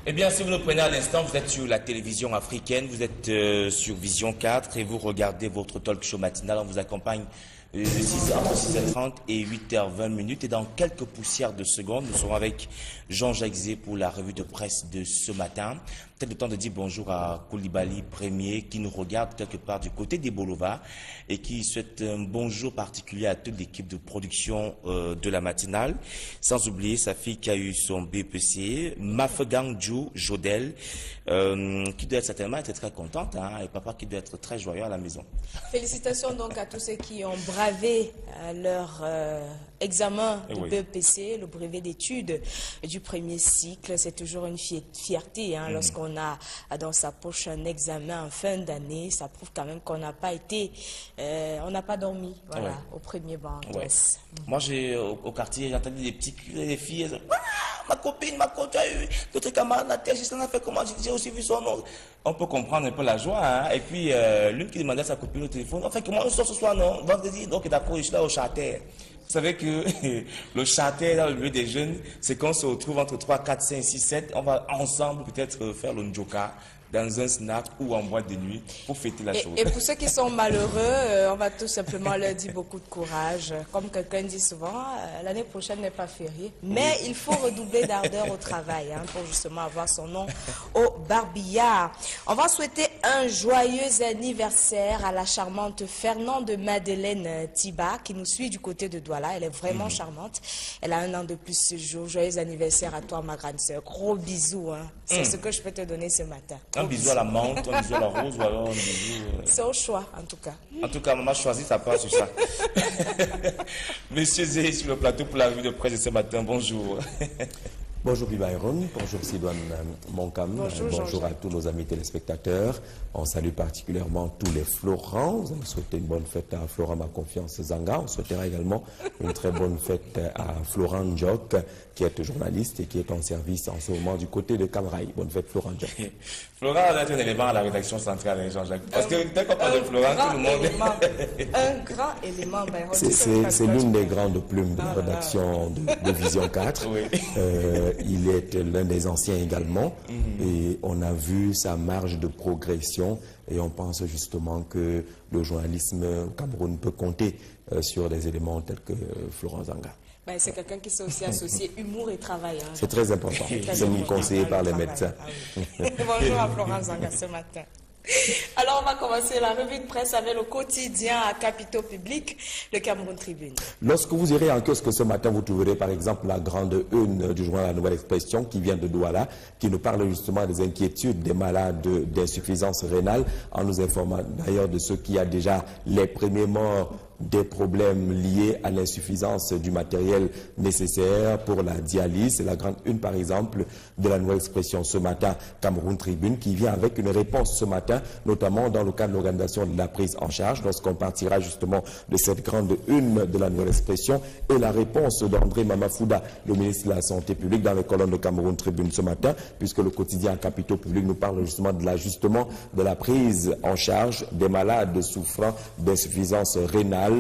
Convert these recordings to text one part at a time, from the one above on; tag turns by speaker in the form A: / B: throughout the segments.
A: Eh bien, si vous nous prenez à l'instant, vous êtes sur la télévision africaine, vous êtes sur Vision 4 et vous regardez votre talk show matinal. On vous accompagne de 6h30 et 8h20. Et dans quelques poussières de secondes, nous serons avec Jean-Jacques Zé pour la revue de presse de ce matin. Peut-être le temps de dire bonjour à Koulibaly Premier qui nous regarde quelque part du côté des Bolova et qui souhaite un bonjour particulier à toute l'équipe de production de la matinale. Sans oublier sa fille qui a eu son BPC, Mafegang Jodel, qui doit être certainement être très contente, hein, et papa qui doit être très joyeux à la maison.
B: Félicitations donc à tous ceux qui ont bravé leur examen de BEPC, le brevet d'études du premier cycle. C'est toujours une fierté hein, lorsqu'on a dans sa poche un examen en fin d'année. Ça prouve quand même qu'on n'a pas été, on n'a pas dormi voilà, au premier banc en classe.
A: Moi, au quartier, j'ai entendu des filles, ma copine, tu as eu d'autres camarades, la tête, je fait comment, j'ai aussi vu son nom. On peut comprendre un peu la joie, hein. Et puis, l'une qui demandait à sa copine au téléphone, en fait, comment on sort ce soir, non? Vendredi, donc d'accord, je suis là au charter. Vous savez que le charter dans le milieu des jeunes, c'est qu'on se retrouve entre 3, 4, 5, 6, 7, on va ensemble peut-être faire le njoka dans un snack ou en boîte de nuit pour fêter la chose.
B: Et pour ceux qui sont malheureux, on va tout simplement leur dire beaucoup de courage. Comme quelqu'un dit souvent, l'année prochaine n'est pas fériée, mais il faut redoubler d'ardeur au travail hein, pour justement avoir son nom au barbillard. On va souhaiter un joyeux anniversaire à la charmante Fernande Madeleine Tiba qui nous suit du côté de Douala. Elle est vraiment charmante. Elle a un an de plus ce jour. Joyeux anniversaire à toi, ma grande sœur. Gros bisous. Hein. C'est ce que je peux te donner ce matin.
A: Un bisou à la menthe, un bisou à la rose ou alors un bisou...
B: C'est au choix, en tout cas.
A: En tout cas, maman choisit sa part sur ça. Monsieur Zé, sur le plateau pour la revue de presse de ce matin, bonjour.
C: Bonjour Byron, bonjour Sidoine Monkam, bonjour à tous nos amis téléspectateurs. On salue particulièrement tous les Florents. Vous allez souhaiter une bonne fête à Florent Ma Confiance Zanga. On souhaitera également une très bonne fête à Florent Ndjok, qui est journaliste et qui est en service en ce moment du côté de Camraï. Bonne fête Florent Ndjok.
A: Florent va être un élément à la rédaction centrale, Jean-Jacques. Parce que dès qu'on parle de Florent, tout le monde...
B: Un grand élément, Byron.
C: C'est l'une des grandes plumes de la rédaction de Vision 4. Oui. Il est l'un des anciens également et on a vu sa marge de progression et on pense justement que le journalisme au Cameroun peut compter sur des éléments tels que Florent Zanga.
B: Ben, c'est quelqu'un qui s'est aussi associé humour et travail. Hein.
C: C'est très important. C'est conseillé par les médecins.
B: Ah oui. Bonjour à Florent Zanga ce matin. Alors, on va commencer la revue de presse avec le quotidien à capitaux publics, le Cameroun Tribune.
C: Lorsque vous irez en kiosque ce matin, vous trouverez par exemple la grande une du journal La Nouvelle Expression qui vient de Douala, qui nous parle justement des inquiétudes des malades d'insuffisance rénale, en nous informant d'ailleurs de ce qui a déjà les premiers morts des problèmes liés à l'insuffisance du matériel nécessaire pour la dialyse. C'est la grande une, par exemple, de La Nouvelle Expression ce matin, Cameroun Tribune, qui vient avec une réponse ce matin, notamment dans le cadre de l'organisation de la prise en charge, lorsqu'on partira justement de cette grande une de La Nouvelle Expression, et la réponse d'André Mamafouda, le ministre de la Santé publique, dans les colonnes de Cameroun Tribune ce matin, puisque le quotidien Capitaux Publics nous parle justement de l'ajustement de la prise en charge des malades souffrant d'insuffisance rénale.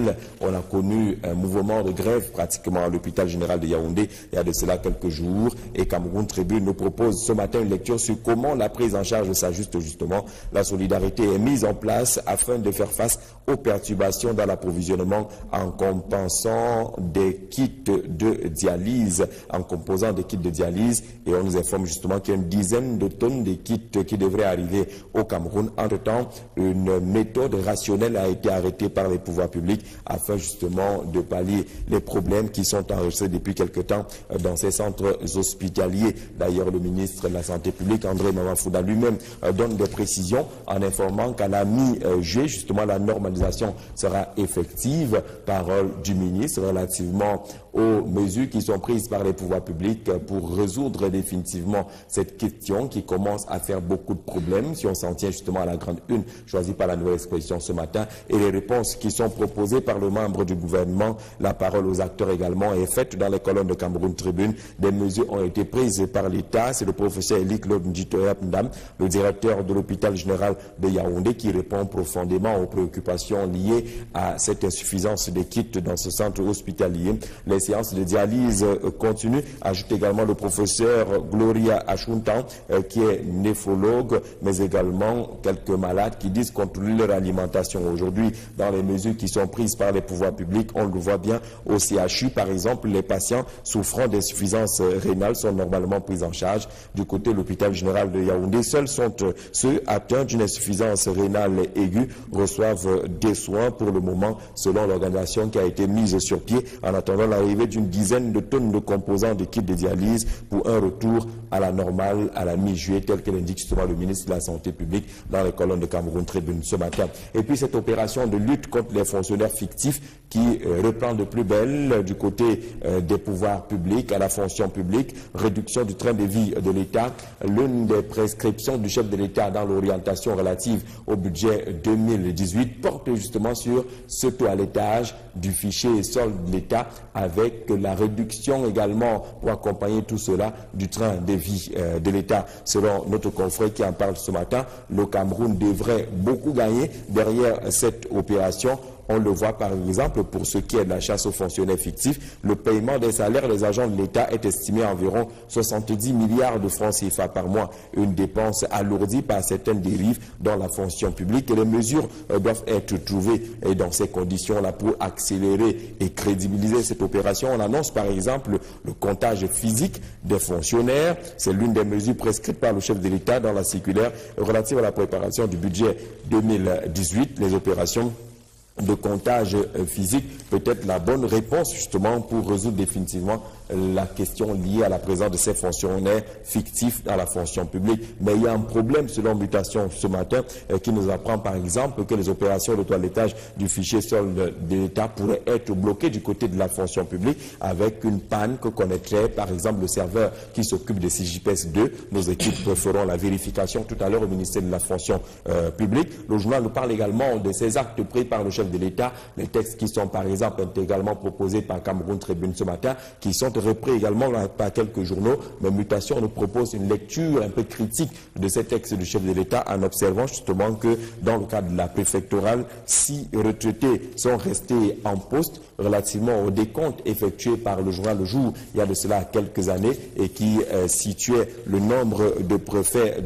C: On a connu un mouvement de grève pratiquement à l'hôpital général de Yaoundé il y a de cela quelques jours, et Cameroun Tribune nous propose ce matin une lecture sur comment la prise en charge s'ajuste justement. La solidarité est mise en place afin de faire face aux perturbations dans l'approvisionnement en compensant des kits de dialyse, en composant des kits de dialyse, et on nous informe justement qu'il y a une dizaine de tonnes de kits qui devraient arriver au Cameroun. Entre-temps, une méthode rationnelle a été arrêtée par les pouvoirs publics afin justement de pallier les problèmes qui sont enregistrés depuis quelque temps dans ces centres hospitaliers. D'ailleurs, le ministre de la Santé publique, André Mamafouda, lui-même donne des précisions en informant qu'à la mi-juillet, justement, la normalisation sera effective. Parole du ministre relativement aux mesures qui sont prises par les pouvoirs publics pour résoudre définitivement cette question qui commence à faire beaucoup de problèmes, si on s'en tient justement à la grande une choisie par La Nouvelle Expression ce matin, et les réponses qui sont proposées par le membre du gouvernement. La parole aux acteurs également est faite dans les colonnes de Cameroun Tribune. Des mesures ont été prises par l'État. C'est le professeur Elie Claude Ndjitoyap Ndam, le directeur de l'hôpital général de Yaoundé, qui répond profondément aux préoccupations liées à cette insuffisance des kits dans ce centre hospitalier. Les les séances de dialyse continuent, ajoute également le professeur Gloria Achuntan, qui est néphrologue, mais également quelques malades qui disent contrôler leur alimentation. Aujourd'hui, dans les mesures qui sont prises par les pouvoirs publics, on le voit bien au CHU, par exemple, les patients souffrant d'insuffisance rénale sont normalement pris en charge. Du côté de l'hôpital général de Yaoundé, seuls sont ceux atteints d'une insuffisance rénale aiguë reçoivent des soins pour le moment, selon l'organisation qui a été mise sur pied en attendant l'arrivée d'une dizaine de tonnes de composants de kits de dialyse pour un retour à la normale à la mi-juillet, tel que l'indique justement le ministre de la Santé publique dans les colonnes de Cameroun Tribune ce matin. Et puis cette opération de lutte contre les fonctionnaires fictifs qui reprend de plus belle du côté des pouvoirs publics à la fonction publique, réduction du train de vie de l'État. L'une des prescriptions du chef de l'État dans l'orientation relative au budget 2018 porte justement sur ce toilettage du fichier solde de l'État avec la réduction également pour accompagner tout cela du train de vie de l'État. Selon notre confrère qui en parle ce matin, le Cameroun devrait beaucoup gagner derrière cette opération. On le voit par exemple pour ce qui est de la chasse aux fonctionnaires fictifs. Le paiement des salaires des agents de l'État est estimé à environ 70 milliards de francs CFA par mois. Une dépense alourdie par certaines dérives dans la fonction publique. Et les mesures doivent être trouvées dans ces conditions-là pour accélérer et crédibiliser cette opération. On annonce par exemple le comptage physique des fonctionnaires. C'est l'une des mesures prescrites par le chef de l'État dans la circulaire relative à la préparation du budget 2018. Les opérations de comptage physique peut être la bonne réponse justement pour résoudre définitivement la question liée à la présence de ces fonctionnaires fictifs dans la fonction publique. Mais il y a un problème selon Mutation ce matin qui nous apprend par exemple que les opérations de toilettage du fichier solde de l'État pourraient être bloquées du côté de la fonction publique avec une panne que connaîtrait par exemple le serveur qui s'occupe de CJPS 2. Nos équipes feront la vérification tout à l'heure au ministère de la fonction publique. Le journal nous parle également de ces actes pris par le chef de l'État, les textes qui sont par exemple également proposés par Cameroun Tribune ce matin, qui sont repris également par quelques journaux. Mais Mutation nous propose une lecture un peu critique de ces textes du chef de l'État en observant justement que dans le cadre de la préfectorale, 6 retraités sont restés en poste relativement au décompte effectué par le journal Le Jour il y a de cela quelques années et qui situait le nombre de préfets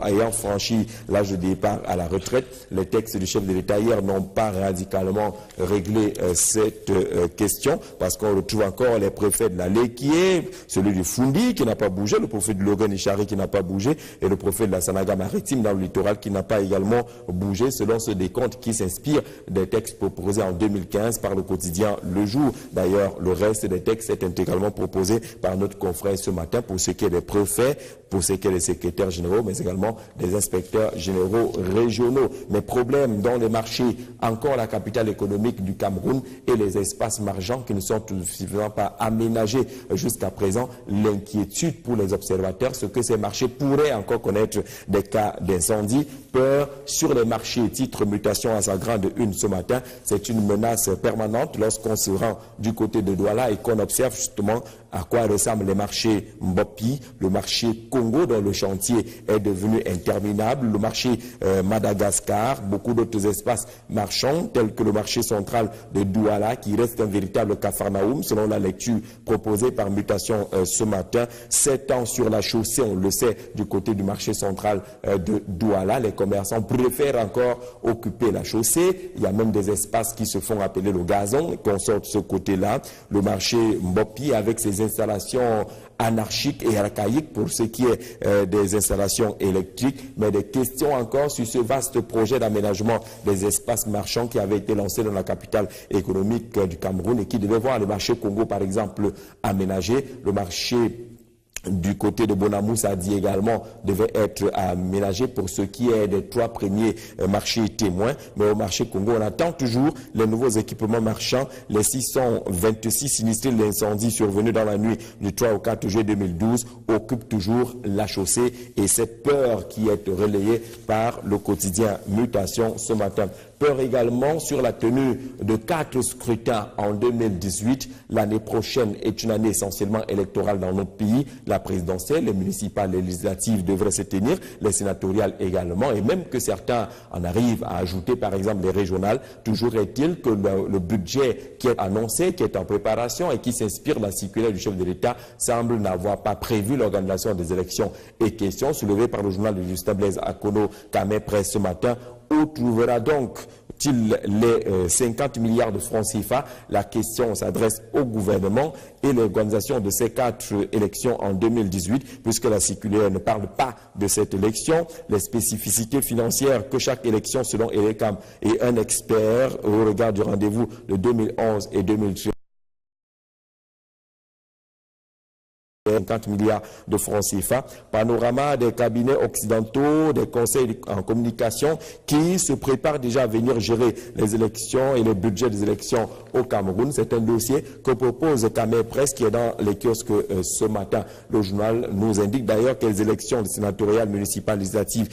C: ayant franchi l'âge de départ à la retraite. Les textes du chef de l'État hier n'ont pas radicalement réglé cette question parce qu'on retrouve encore les préfets de la Léquier, celui du Fundi qui n'a pas bougé, le préfet de Logan Ichari qui n'a pas bougé et le préfet de la Sanaga maritime dans le littoral qui n'a pas également bougé selon ce décompte qui s'inspire des textes proposés en 2015 par le quotidien Le Jour. D'ailleurs, le reste des textes est intégralement proposé par notre confrère ce matin pour ce qui est des préfets, pour ce qui est des secrétaires généraux, mais également des inspecteurs généraux régionaux. Mais problème dans les marchés, encore la capitale économique du Cameroun et les espaces marchands qui ne sont tout simplement pas aménagés jusqu'à présent. L'inquiétude pour les observateurs, c'est que ces marchés pourraient encore connaître des cas d'incendie. Peur sur les marchés, titre Mutation à sa grande une ce matin. C'est une menace permanente lorsqu'on se rend du côté de Douala et qu'on observe justement à quoi ressemblent les marchés Mbopi, le marché Congo dont le chantier est devenu interminable, le marché Madagascar, beaucoup d'autres espaces marchands tels que le marché central de Douala qui reste un véritable capharnaüm selon la lecture proposée par Mutation ce matin. 7 ans sur la chaussée, on le sait, du côté du marché central de Douala. Les commerçants préfèrent encore occuper la chaussée. Il y a même des espaces qui se font appeler le gazon, qu'on sort de ce côté-là. Le marché Mbopi avec ses installations anarchiques et archaïques pour ce qui est des installations électriques, mais des questions encore sur ce vaste projet d'aménagement des espaces marchands qui avait été lancé dans la capitale économique du Cameroun et qui devait voir le marché Congo par exemple aménagé, le marché du côté de Bonamou, ça dit également, devait être aménagé pour ce qui est des 3 premiers marchés témoins. Mais au marché Congo, on attend toujours les nouveaux équipements marchands. Les 626 sinistrés de l'incendie survenus dans la nuit du 3 au 4 juillet 2012 occupent toujours la chaussée. Et cette peur qui est relayée par le quotidien Mutation ce matin. peur également sur la tenue de 4 scrutins en 2018. L'année prochaine est une année essentiellement électorale dans notre pays. La présidentielle, les municipales, les législatives devraient se tenir, les sénatoriales également, et même que certains en arrivent à ajouter par exemple les régionales. Toujours est-il que le budget qui est annoncé, qui est en préparation et qui s'inspire de la circulaire du chef de l'État semble n'avoir pas prévu l'organisation des élections. Et question soulevée par le journal de Justin Blaise Akono, Camé Presse ce matin. Où trouvera donc-t-il les 50 milliards de francs CFA? La question s'adresse au gouvernement et l'organisation de ces 4 élections en 2018, puisque la circulaire ne parle pas de cette élection. Les spécificités financières que chaque élection, selon Elecam et un expert au regard du rendez-vous de 2011 et 2013, 50 milliards de francs CFA, panorama des cabinets occidentaux, des conseils en communication qui se préparent déjà à venir gérer les élections et le budget des élections au Cameroun. C'est un dossier que propose Camé Presse qui est dans les kiosques ce matin. Le journal nous indique d'ailleurs que les élections sénatoriales, municipales, législatives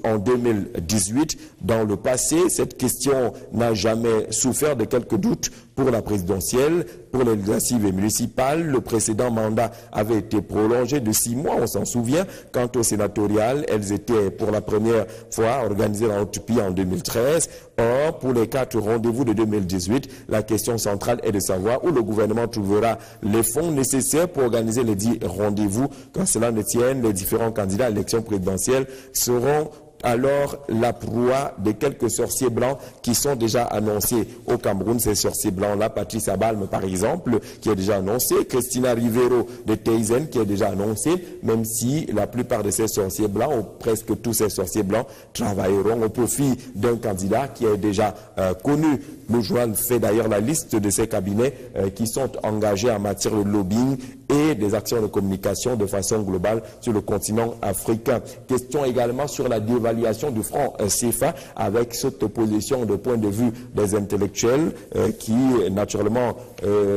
C: en 2018, dans le passé, cette question n'a jamais souffert de quelques doutes pour la présidentielle. Pour les législatives et municipales, le précédent mandat avait été prolongé de 6 mois, on s'en souvient. Quant aux sénatoriales, elles étaient pour la première fois organisées dans notre pays en 2013. Or, pour les 4 rendez-vous de 2018, la question centrale est de savoir où le gouvernement trouvera les fonds nécessaires pour organiser les 10 rendez-vous. Quand cela ne tienne, les différents candidats à l'élection présidentielle seront alors la proie de quelques sorciers blancs qui sont déjà annoncés au Cameroun. Ces sorciers blancs-là, Patrice Abalme par exemple, qui est déjà annoncé, Christina Rivero de Teizen qui est déjà annoncé, même si la plupart de ces sorciers blancs, ou presque tous ces sorciers blancs, travailleront au profit d'un candidat qui est déjà connu. Le journal fait d'ailleurs la liste de ces cabinets qui sont engagés en matière de lobbying et des actions de communication de façon globale sur le continent africain. Question également sur la dévaluation du franc CFA avec cette opposition de point de vue des intellectuels qui naturellement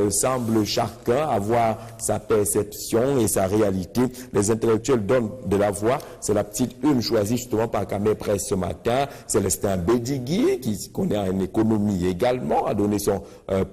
C: semble chacun avoir sa perception et sa réalité. Les intellectuels donnent de la voix. C'est la petite une choisie justement par Camé Presse ce matin. Célestin Bédigui qui connaît en économie également a donné son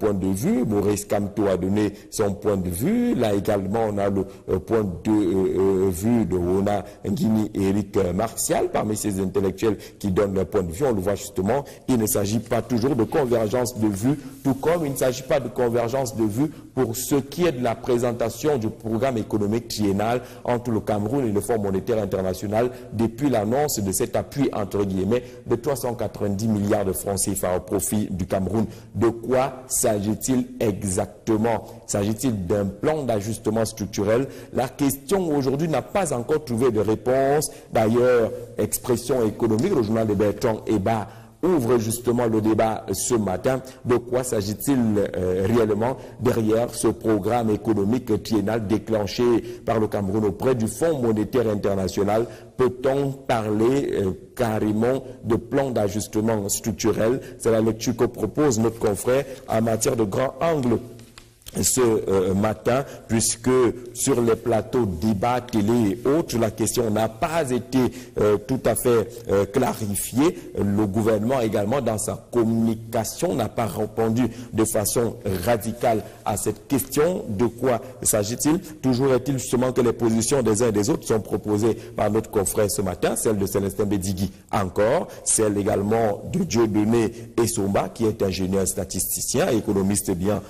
C: point de vue. Maurice Kamto a donné son point de vue. Là également on a le point de vue de Rona Nguini et Eric Martial parmi ces intellectuels qui donnent leur point de vue. On le voit justement, il ne s'agit pas toujours de convergence de vue, tout comme il ne s'agit pas de convergence de vue pour ce qui est de la présentation du programme économique triennal entre le Cameroun et le Fonds monétaire international depuis l'annonce de cet appui entre guillemets de 390 milliards de francs CFA au profit du Cameroun. De quoi s'agit-il exactement? S'agit-il d'un plan d'ajustement structurel? La question aujourd'hui n'a pas encore trouvé de réponse. D'ailleurs, Expression économique, le journal de Bertrand Eba ouvre justement le débat ce matin. De quoi s'agit-il réellement derrière ce programme économique triennal déclenché par le Cameroun auprès du Fonds monétaire international? Peut-on parler carrément de plan d'ajustement structurel? C'est la lecture que propose notre confrère en matière de grand angle ce matin, puisque sur les plateaux débat, télé et autres, la question n'a pas été tout à fait clarifiée. Le gouvernement également, dans sa communication, n'a pas répondu de façon radicale à cette question. De quoi s'agit-il? Toujours est-il justement que les positions des uns et des autres sont proposées par notre confrère ce matin, celle de Célestin Bédigui encore, celle également de Dieudonné Essomba, qui est ingénieur statisticien, économiste bien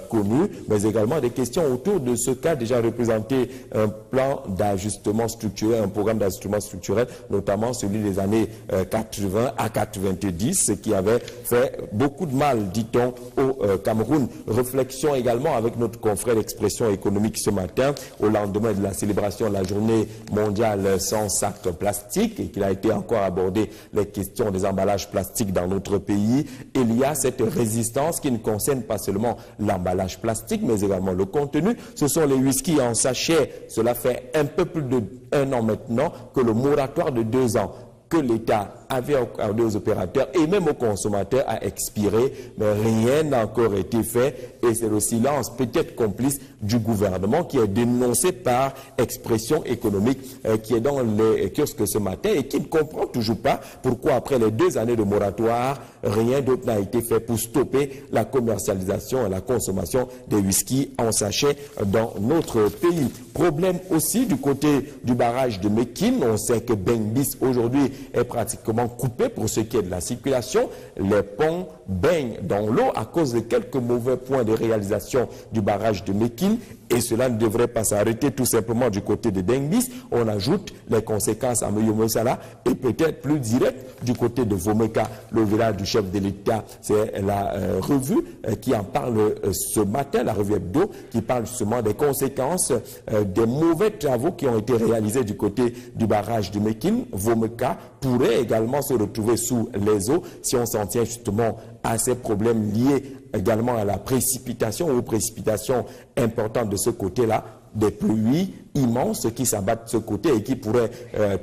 C: connu, mais également des questions autour de ce qu'a déjà représenté un plan d'ajustement structurel, un programme d'ajustement structurel, notamment celui des années 80 à 90, qui avait fait beaucoup de mal, dit-on, au Cameroun. Réflexion également avec notre confrère d'Expression économique ce matin, au lendemain de la célébration de la journée mondiale sans sac plastique, et qu'il a été encore abordé les questions des emballages plastiques dans notre pays. Il y a cette résistance qui ne concerne pas seulement l'emballage plastique, mais également le contenu. Ce sont les whisky en sachet. Cela fait un peu plus d'1 an maintenant que le moratoire de 2 ans que l'État avait accordé aux opérateurs et même aux consommateurs a expiré, mais rien n'a encore été fait et c'est le silence peut-être complice du gouvernement qui est dénoncé par Expression économique qui est dans les kiosques ce matin et qui ne comprend toujours pas pourquoi après les 2 années de moratoire, rien d'autre n'a été fait pour stopper la commercialisation et la consommation des whisky en sachet dans notre pays. Problème aussi du côté du barrage de Mékin. On sait que Bengbis aujourd'hui est pratiquement coupé pour ce qui est de la circulation. Les ponts baignent dans l'eau à cause de quelques mauvais points de réalisation du barrage de Mékin. Et cela ne devrait pas s'arrêter tout simplement du côté de Bengbis. On ajoute les conséquences à Moyomosala et peut-être plus direct du côté de Vomeka, le village du chef de l'État. C'est la revue qui en parle ce matin, la revue Hebdo, qui parle justement des conséquences des mauvais travaux qui ont été réalisés du côté du barrage de Mékin. Vomeka pourrait également se retrouver sous les eaux si on s'en tient justement à ces problèmes liés également à la précipitation ou aux précipitations importantes de ce côté-là, des pluies immenses qui s'abattent de ce côté et qui pourraient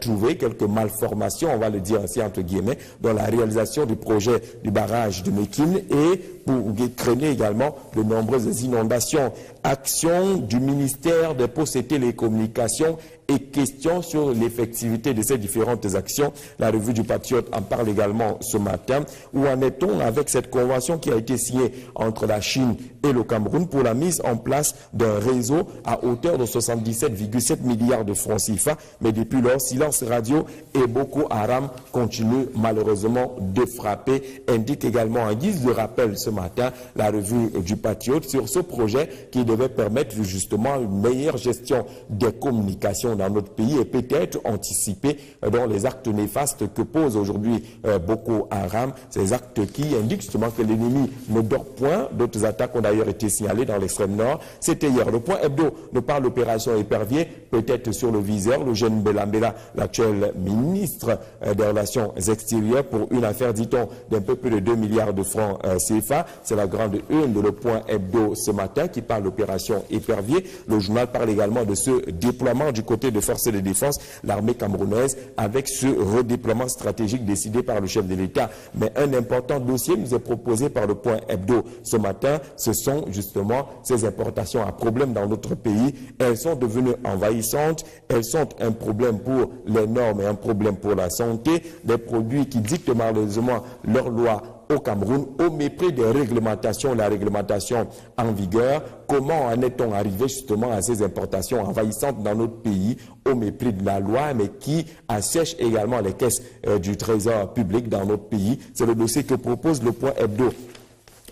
C: trouver quelques malformations, on va le dire ainsi entre guillemets, dans la réalisation du projet du barrage de Mékin et pour craindre également de nombreuses inondations. Action du ministère des Postes et Télécommunications et questions sur l'effectivité de ces différentes actions. La revue du Patriote en parle également ce matin. Où en est-on avec cette convention qui a été signée entre la Chine et le Cameroun pour la mise en place d'un réseau à hauteur de 77,7 milliards de francs CFA. Mais depuis lors, silence radio et Boko Haram continue malheureusement de frapper. Indique également en guise de rappel ce matin la revue du Patriote sur ce projet qui devait permettre justement une meilleure gestion des communications dans notre pays et peut-être anticiper dans les actes néfastes que pose aujourd'hui Boko Haram, ces actes qui indiquent justement que l'ennemi ne dort point. D'autres attaques ont d'ailleurs été signalées dans l'extrême nord. C'était hier. Le point hebdo nous parle d'opération épervier, peut-être sur le viseur. Le jeune Belambela, l'actuel ministre des Relations extérieures, pour une affaire, dit-on, d'un peu plus de 2 milliards de francs CFA. C'est la grande une de le point hebdo ce matin qui parle d'opération épervier. Le journal parle également de ce déploiement du côté de forces de défense, l'armée camerounaise, avec ce redéploiement stratégique décidé par le chef de l'État. Mais un important dossier nous est proposé par le point hebdo ce matin. Ce sont justement ces importations à problème dans notre pays. Elles sont devenues envahissantes. Elles sont un problème pour les normes et un problème pour la santé. Des produits qui dictent malheureusement leurs lois au Cameroun, au mépris des réglementations, la réglementation en vigueur. Comment en est-on arrivé justement à ces importations envahissantes dans notre pays, au mépris de la loi, mais qui assèchent également les caisses du trésor public dans notre pays? C'est le dossier que propose le point hebdo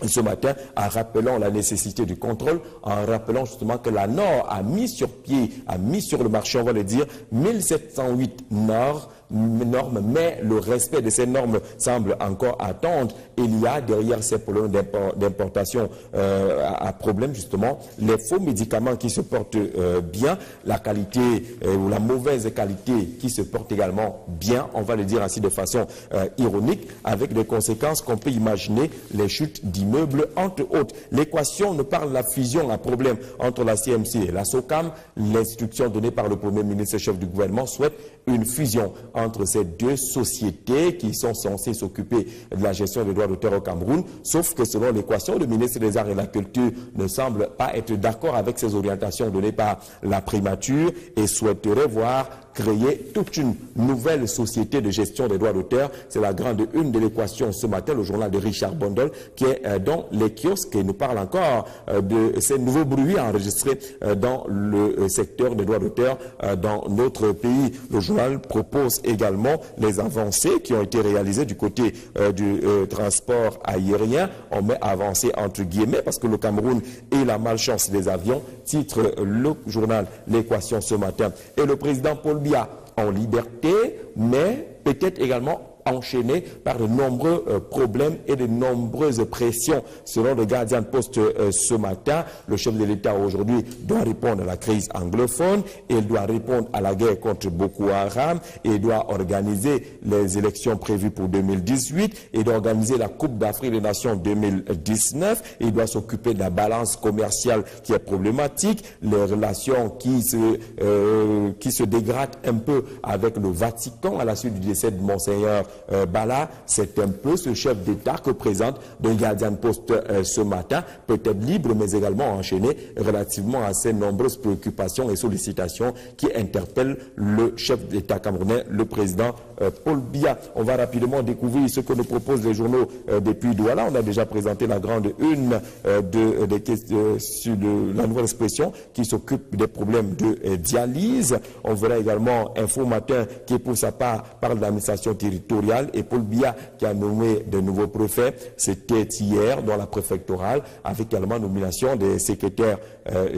C: ce matin, en rappelant la nécessité du contrôle, en rappelant justement que la Nord a mis sur pied, a mis sur le marché, on va le dire, 1708 normes, mais le respect de ces normes semble encore attendre. Il y a derrière ces problèmes d'importation à problème justement les faux médicaments qui se portent bien, la qualité ou la mauvaise qualité qui se porte également bien, on va le dire ainsi de façon ironique, avec des conséquences qu'on peut imaginer, les chutes d'immeubles entre autres. L'équation ne parle de la fusion à problème entre la CMC et la SOCAM. L'instruction donnée par le Premier ministre chef du gouvernement souhaite une fusion entre ces deux sociétés qui sont censées s'occuper de la gestion des droits d'auteur au Cameroun, sauf que selon l'équation, le ministre des Arts et de la Culture ne semble pas être d'accord avec ces orientations données par la primature et souhaiterait voir créer toute une nouvelle société de gestion des droits d'auteur. C'est la grande une de l'équation ce matin, le journal de Richard Bondol, qui est dans les kiosques et nous parle encore de ces nouveaux bruits enregistrés dans le secteur des droits d'auteur dans notre pays. Le journal propose également les avancées qui ont été réalisées du côté du transport aérien. On met avancées entre guillemets parce que le Cameroun et la malchance des avions, titre le journal L'équation ce matin. Et le président Paul Biya en liberté, mais peut-être également enchaîné par de nombreux problèmes et de nombreuses pressions. Selon le Gardien de Poste ce matin, le chef de l'État aujourd'hui doit répondre à la crise anglophone, et il doit répondre à la guerre contre Boko Haram, et il doit organiser les élections prévues pour 2018, et il doit organiser la Coupe d'Afrique des Nations 2019, et il doit s'occuper de la balance commerciale qui est problématique, les relations qui se dégradent un peu avec le Vatican à la suite du décès de Monseigneur Bala. C'est un peu ce chef d'État que présente le gardien de poste ce matin, peut-être libre mais également enchaîné relativement à ces nombreuses préoccupations et sollicitations qui interpellent le chef d'État camerounais, le président Paul Biya. On va rapidement découvrir ce que nous proposent les journaux depuis Douala. On a déjà présenté la grande une sur la Nouvelle Expression qui s'occupe des problèmes de dialyse. On verra également Info Matin qui pour sa part parle de l'administration territoriale et Paul Biya qui a nommé de nouveaux préfets. C'était hier dans la préfectorale avec également nomination des secrétaires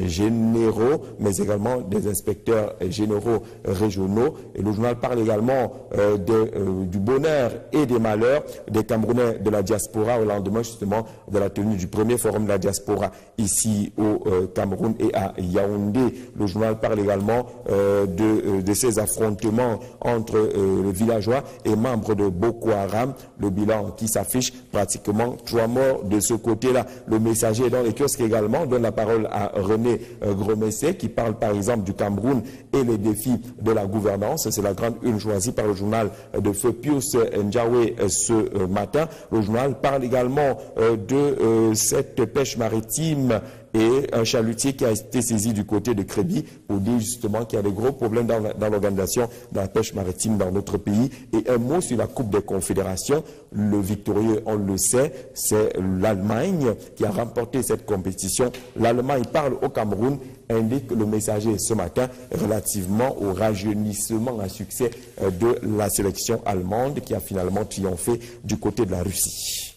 C: généraux mais également des inspecteurs généraux régionaux. Et le journal parle également du bonheur et des malheurs des Camerounais de la diaspora au lendemain justement de la tenue du premier forum de la diaspora ici au Cameroun et à Yaoundé. Le journal parle également de ces affrontements entre les villageois et membres de Boko Haram. Le bilan qui s'affiche, pratiquement 3 morts de ce côté-là. Le Messager dans les kiosques également donne la parole à René Gromessé qui parle par exemple du Cameroun et les défis de la gouvernance. C'est la grande une choisie par le journal de Feu Pius Ndjawe ce matin. Le journal parle également de cette pêche maritime et un chalutier qui a été saisi du côté de Crébi pour dire justement qu'il y a des gros problèmes dans l'organisation de la pêche maritime dans notre pays. Et un mot sur la Coupe des Confédérations. Le victorieux, on le sait, c'est l'Allemagne qui a remporté cette compétition. L'Allemagne parle au Cameroun, indique le Messager ce matin relativement au rajeunissement à succès de la sélection allemande qui a finalement triomphé du côté de la Russie.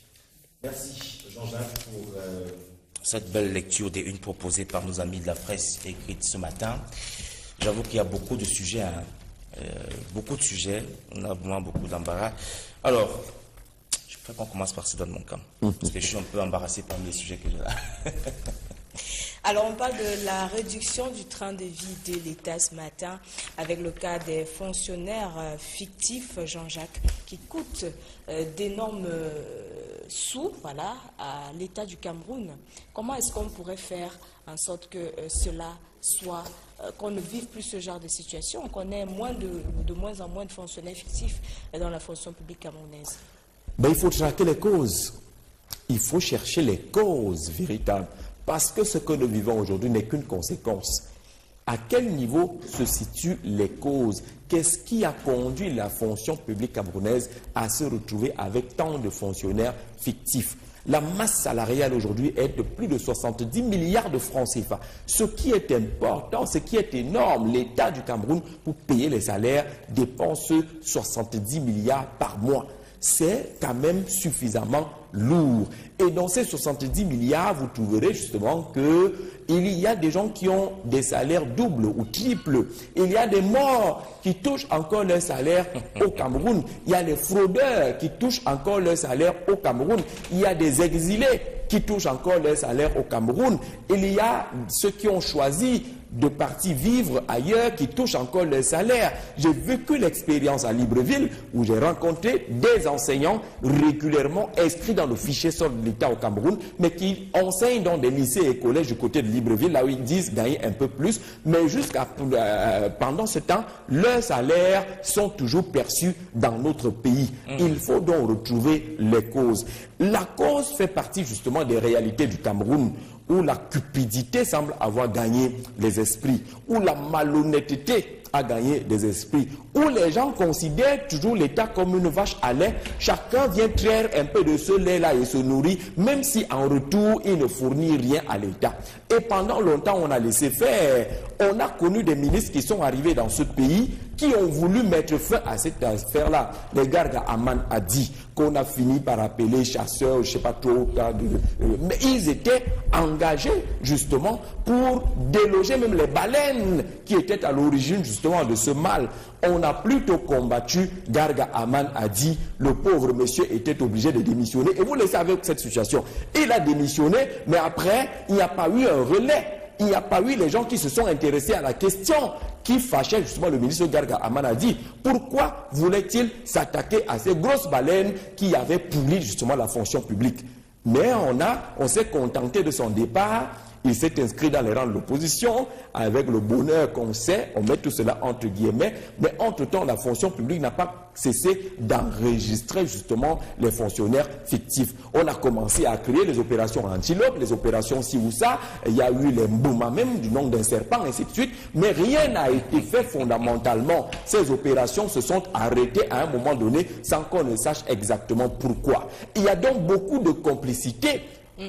A: Merci Jean-Jacques pour cette belle lecture des unes proposées par nos amis de la presse écrite ce matin. J'avoue qu'il y a beaucoup de sujets, on a vraiment beaucoup d'embarras. Alors, je préfère qu'on commence par ce dans mon camp, parce que je suis un peu embarrassé par les sujets que j'ai là.
B: Alors, on parle de la réduction du train de vie de l'État ce matin avec le cas des fonctionnaires fictifs, Jean-Jacques, qui coûtent d'énormes sous à l'État du Cameroun. Comment est-ce qu'on pourrait faire en sorte que cela soit, qu'on ne vive plus ce genre de situation, qu'on ait de moins en moins de fonctionnaires fictifs dans la fonction publique camerounaise?
C: Il faut traquer les causes. Il faut chercher les causes véritables. Parce que ce que nous vivons aujourd'hui n'est qu'une conséquence. À quel niveau se situent les causes? Qu'est-ce qui a conduit la fonction publique camerounaise à se retrouver avec tant de fonctionnaires fictifs? La masse salariale aujourd'hui est de plus de 70 milliards de francs CFA. Ce qui est important, ce qui est énorme, l'État du Cameroun, pour payer les salaires, dépense 70 milliards par mois. C'est quand même suffisamment lourd. Et dans ces 70 milliards, vous trouverez justement qu'il y a des gens qui ont des salaires doubles ou triples. Il y a des morts qui touchent encore leur salaire au Cameroun. Il y a les fraudeurs qui touchent encore leur salaire au Cameroun. Il y a des exilés qui touchent encore leur salaire au Cameroun. Il y a ceux qui ont choisi de partir vivre ailleurs qui touchent encore leur salaire. J'ai vécu l'expérience à Libreville où j'ai rencontré des enseignants régulièrement inscrits dans le fichier sort de l'État au Cameroun, mais qui enseignent dans des lycées et collèges du côté de Libreville, là où ils disent gagner un peu plus, mais jusqu'à pendant ce temps, leurs salaires sont toujours perçus dans notre pays. Il faut donc retrouver les causes. La cause fait partie justement des réalités du Cameroun, où la cupidité semble avoir gagné les esprits, où la malhonnêteté a gagné des esprits, où les gens considèrent toujours l'État comme une vache à lait. Chacun vient traire un peu de ce lait-là et se nourrit, même si en retour, il ne fournit rien à l'État. Et pendant longtemps, on a laissé faire. On a connu des ministres qui sont arrivés dans ce pays qui ont voulu mettre fin à cette affaire-là. Le Garga Aman a dit qu'on a fini par appeler chasseurs, je ne sais pas trop, mais ils étaient engagés justement pour déloger même les baleines qui étaient à l'origine justement de ce mal. On a plutôt combattu, Garga Aman a dit, le pauvre monsieur était obligé de démissionner. Et vous le savez avec cette situation. Il a démissionné, mais après, il n'y a pas eu un relais. Il n'y a pas eu les gens qui se sont intéressés à la question qui fâchait justement le ministre Garga Aman a dit. Pourquoi voulait-il s'attaquer à ces grosses baleines qui avaient pourri justement la fonction publique? Mais on s'est contenté de son départ il s'est inscrit dans les rangs de l'opposition, avec le bonheur qu'on sait, on met tout cela entre guillemets, mais entre-temps, la fonction publique n'a pas cessé d'enregistrer justement les fonctionnaires fictifs. On a commencé à créer les opérations antilope, les opérations ci ou ça, il y a eu les Mbouma même, du nom d'un serpent, ainsi de suite, mais rien n'a été fait fondamentalement. Ces opérations se sont arrêtées à un moment donné sans qu'on ne sache exactement pourquoi. Il y a donc beaucoup de complicité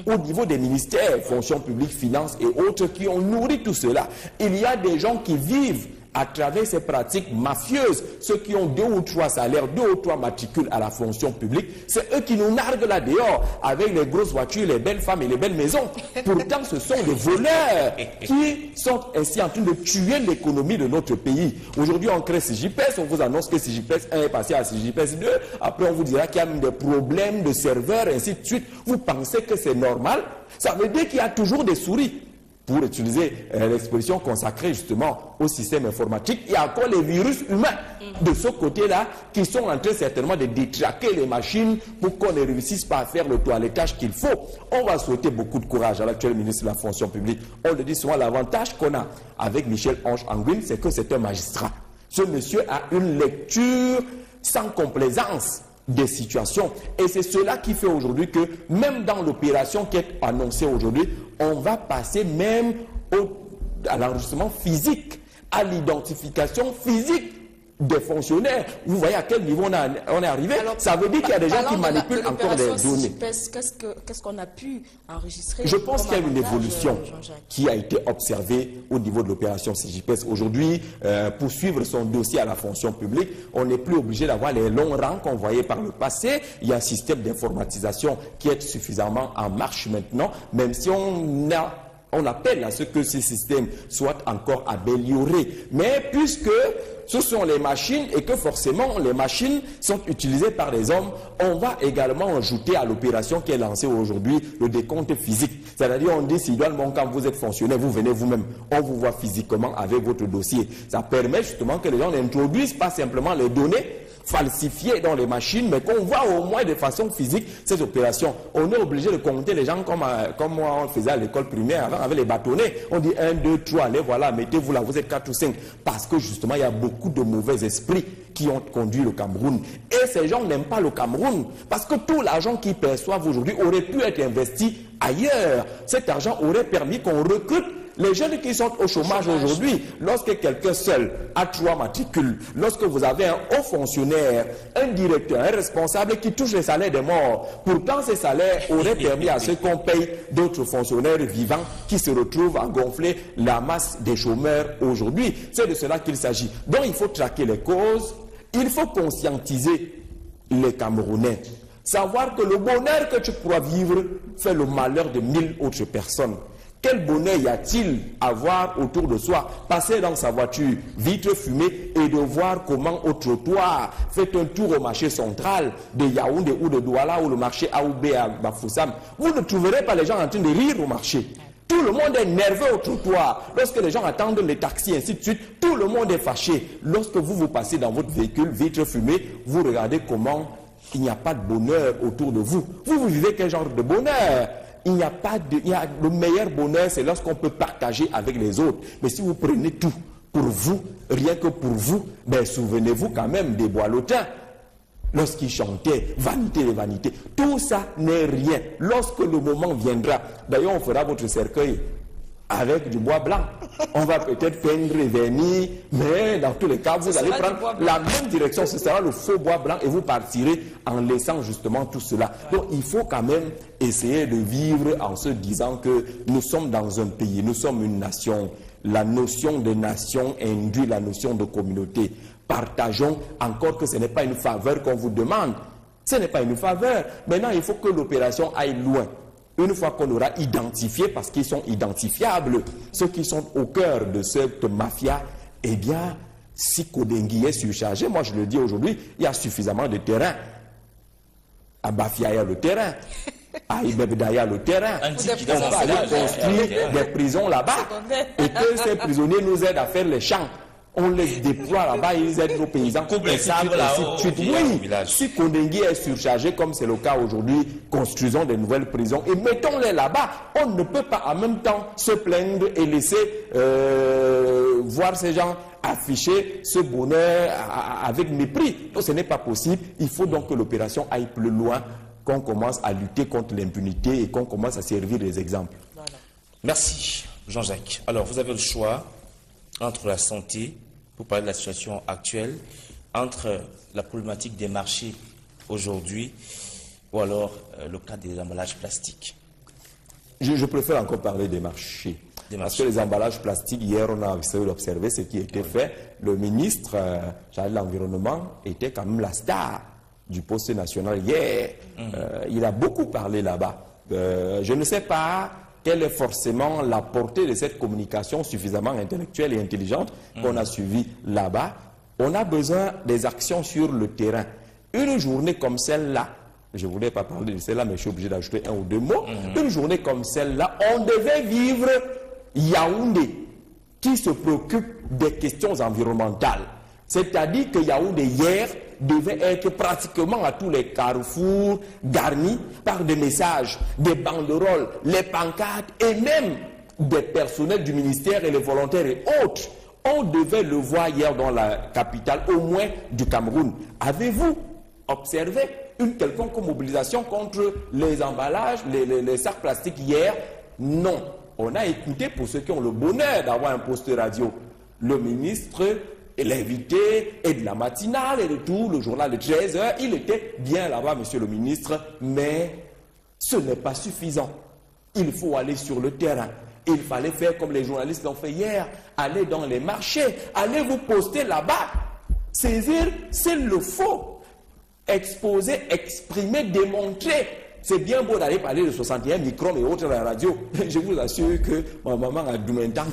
C: au niveau des ministères, fonction publique, finances et autres qui ont nourri tout cela. Il y a des gens qui vivent à travers ces pratiques mafieuses, ceux qui ont 2 ou 3 salaires, 2 ou 3 matricules à la fonction publique, c'est eux qui nous narguent là dehors avec les grosses voitures, les belles femmes et les belles maisons. Pourtant, ce sont des voleurs qui sont ainsi en train de tuer l'économie de notre pays. Aujourd'hui, on crée CJPS, on vous annonce que CJPS 1 est passé à CJPS 2, après on vous dira qu'il y a même des problèmes de serveurs, ainsi de suite. Vous pensez que c'est normal? Ça veut dire qu'il y a toujours des souris. Pour utiliser l'expression consacrée justement au système informatique, il y a encore les virus humains de ce côté-là qui sont en train certainement de détraquer les machines pour qu'on ne réussisse pas à faire le toilettage qu'il faut. On va souhaiter beaucoup de courage à l'actuel ministre de la fonction publique. On le dit souvent, l'avantage qu'on a avec Michel Ange Anguin, c'est que c'est un magistrat. Ce monsieur a une lecture sans complaisance des situations. Et c'est cela qui fait aujourd'hui que même dans l'opération qui est annoncée aujourd'hui, on va passer même à l'enregistrement physique, à l'identification physique des fonctionnaires. Vous voyez à quel niveau on est arrivé. Alors, ça veut dire qu'il y a des gens qui manipulent encore des données.
B: Qu'est-ce qu'on a pu enregistrer?
C: Je pense qu'il y a une évolution qui a été observée au niveau de l'opération CJPS. Aujourd'hui, pour suivre son dossier à la fonction publique, on n'est plus obligé d'avoir les longs rangs qu'on voyait par le passé. Il y a un système d'informatisation qui est suffisamment en marche maintenant, même si on appelle à ce que ce système soit encore amélioré. Mais puisque ce sont les machines et que forcément les machines sont utilisées par les hommes, on va également ajouter à l'opération qui est lancée aujourd'hui le décompte physique. C'est-à-dire on dit, Sidoine, quand vous êtes fonctionnaire, vous venez vous-même, on vous voit physiquement avec votre dossier. Ça permet justement que les gens n'introduisent pas simplement les données falsifiées dans les machines, mais qu'on voit au moins de façon physique ces opérations. On est obligé de compter les gens comme moi on faisait à l'école primaire avant avec les bâtonnets. On dit 1, 2, 3, allez voilà, mettez-vous là, vous êtes 4 ou 5. Parce que justement il y a beaucoup de mauvais esprits qui ont conduit le Cameroun. Et ces gens n'aiment pas le Cameroun parce que tout l'argent qu'ils perçoivent aujourd'hui aurait pu être investi ailleurs. Cet argent aurait permis qu'on recrute les jeunes qui sont au chômage aujourd'hui. Lorsque quelqu'un seul a 3 matricules, lorsque vous avez un haut fonctionnaire, un directeur, un responsable qui touche les salaires des morts, pourtant ces salaires auraient permis à ceux qu'on paye d'autres fonctionnaires vivants qui se retrouvent à gonfler la masse des chômeurs aujourd'hui. C'est de cela qu'il s'agit. Donc il faut traquer les causes, il faut conscientiser les Camerounais. Savoir que le bonheur que tu pourras vivre fait le malheur de 1000 autres personnes. Quel bonheur y a-t-il à voir autour de soi, passer dans sa voiture, vitre fumée, et de voir comment au trottoir, faites un tour au marché central de Yaoundé ou de Douala ou le marché Aoubé à Bafoussam. Vous ne trouverez pas les gens en train de rire au marché. Tout le monde est nerveux au trottoir. Lorsque les gens attendent les taxis, ainsi de suite, tout le monde est fâché. Lorsque vous passez dans votre véhicule, vitre fumée, vous regardez comment il n'y a pas de bonheur autour de vous. Vous vivez quel genre de bonheur? Il n'y a pas de... le meilleur bonheur, c'est lorsqu'on peut partager avec les autres. Mais si vous prenez tout pour vous, rien que pour vous, ben souvenez-vous quand même des Bois-Lotins. Lorsqu'ils chantaient, vanité des vanités. Tout ça n'est rien. Lorsque le moment viendra, d'ailleurs on fera votre cercueil avec du bois blanc. On va peut-être peindre et vernir, mais dans tous les cas, vous allez prendre la même direction. Ce sera le faux bois blanc et vous partirez en laissant justement tout cela. Donc il faut quand même essayer de vivre en se disant que nous sommes dans un pays, nous sommes une nation. La notion de nation induit la notion de communauté. Partageons, encore que ce n'est pas une faveur qu'on vous demande. Ce n'est pas une faveur. Maintenant, il faut que l'opération aille loin. Une fois qu'on aura identifié, parce qu'ils sont identifiables, ceux qui sont au cœur de cette mafia, eh bien, si Kodengui est surchargé, moi je le dis aujourd'hui, il y a suffisamment de terrain. À Bafia, il y a le terrain. À Ibebda, il y a le terrain. On va aller construire des prisons là-bas et que ces prisonniers nous aident à faire les champs. On les déploie là-bas, ils aident nos paysans.
A: Coupe les sabres là-haut,
C: Oui, si Kondengui est surchargé, comme c'est le cas aujourd'hui, construisons des nouvelles prisons et mettons-les là-bas. On ne peut pas en même temps se plaindre et laisser voir ces gens afficher ce bonheur avec mépris. Donc ce n'est pas possible. Il faut donc que l'opération aille plus loin, qu'on commence à lutter contre l'impunité et qu'on commence à servir des exemples.
B: Voilà.
A: Merci, Jean-Jacques. Alors, vous avez le choix entre la santé, pour parler de la situation actuelle, entre la problématique des marchés aujourd'hui, ou alors le cas des emballages plastiques.
C: Je préfère encore parler des marchés. Parce que les emballages plastiques, hier, on a essayé d'observer ce qui était fait. Le ministre de l'Environnement était quand même la star du poste national hier. Il a beaucoup parlé là-bas. Je ne sais pas quelle est forcément la portée de cette communication suffisamment intellectuelle et intelligente qu'on a suivie là-bas. On a besoin des actions sur le terrain. Une journée comme celle-là, je ne voulais pas parler de celle-là, mais je suis obligé d'ajouter un ou deux mots. Une journée comme celle-là, on devait vivre Yaoundé, qui se préoccupe des questions environnementales. C'est-à-dire que Yaoundé, hier, devait être pratiquement à tous les carrefours garnis par des messages, des banderoles, les pancartes et même des personnels du ministère et les volontaires et autres. On devait le voir hier dans la capitale, au moins du Cameroun. Avez-vous observé une quelconque mobilisation contre les emballages, les sacs plastiques hier? Non. On a écouté, pour ceux qui ont le bonheur d'avoir un poste radio, le ministre et l'invité, et de la matinale, et de tout, le journal de 13h, il était bien là-bas, monsieur le ministre, mais ce n'est pas suffisant. Il faut aller sur le terrain. Il fallait faire comme les journalistes l'ont fait hier, aller dans les marchés, aller vous poster là-bas, saisir s'il le faut, exposer, exprimer, démontrer. C'est bien beau d'aller parler de 61 microns et autres à la radio. Je vous assure que ma maman a du même temps.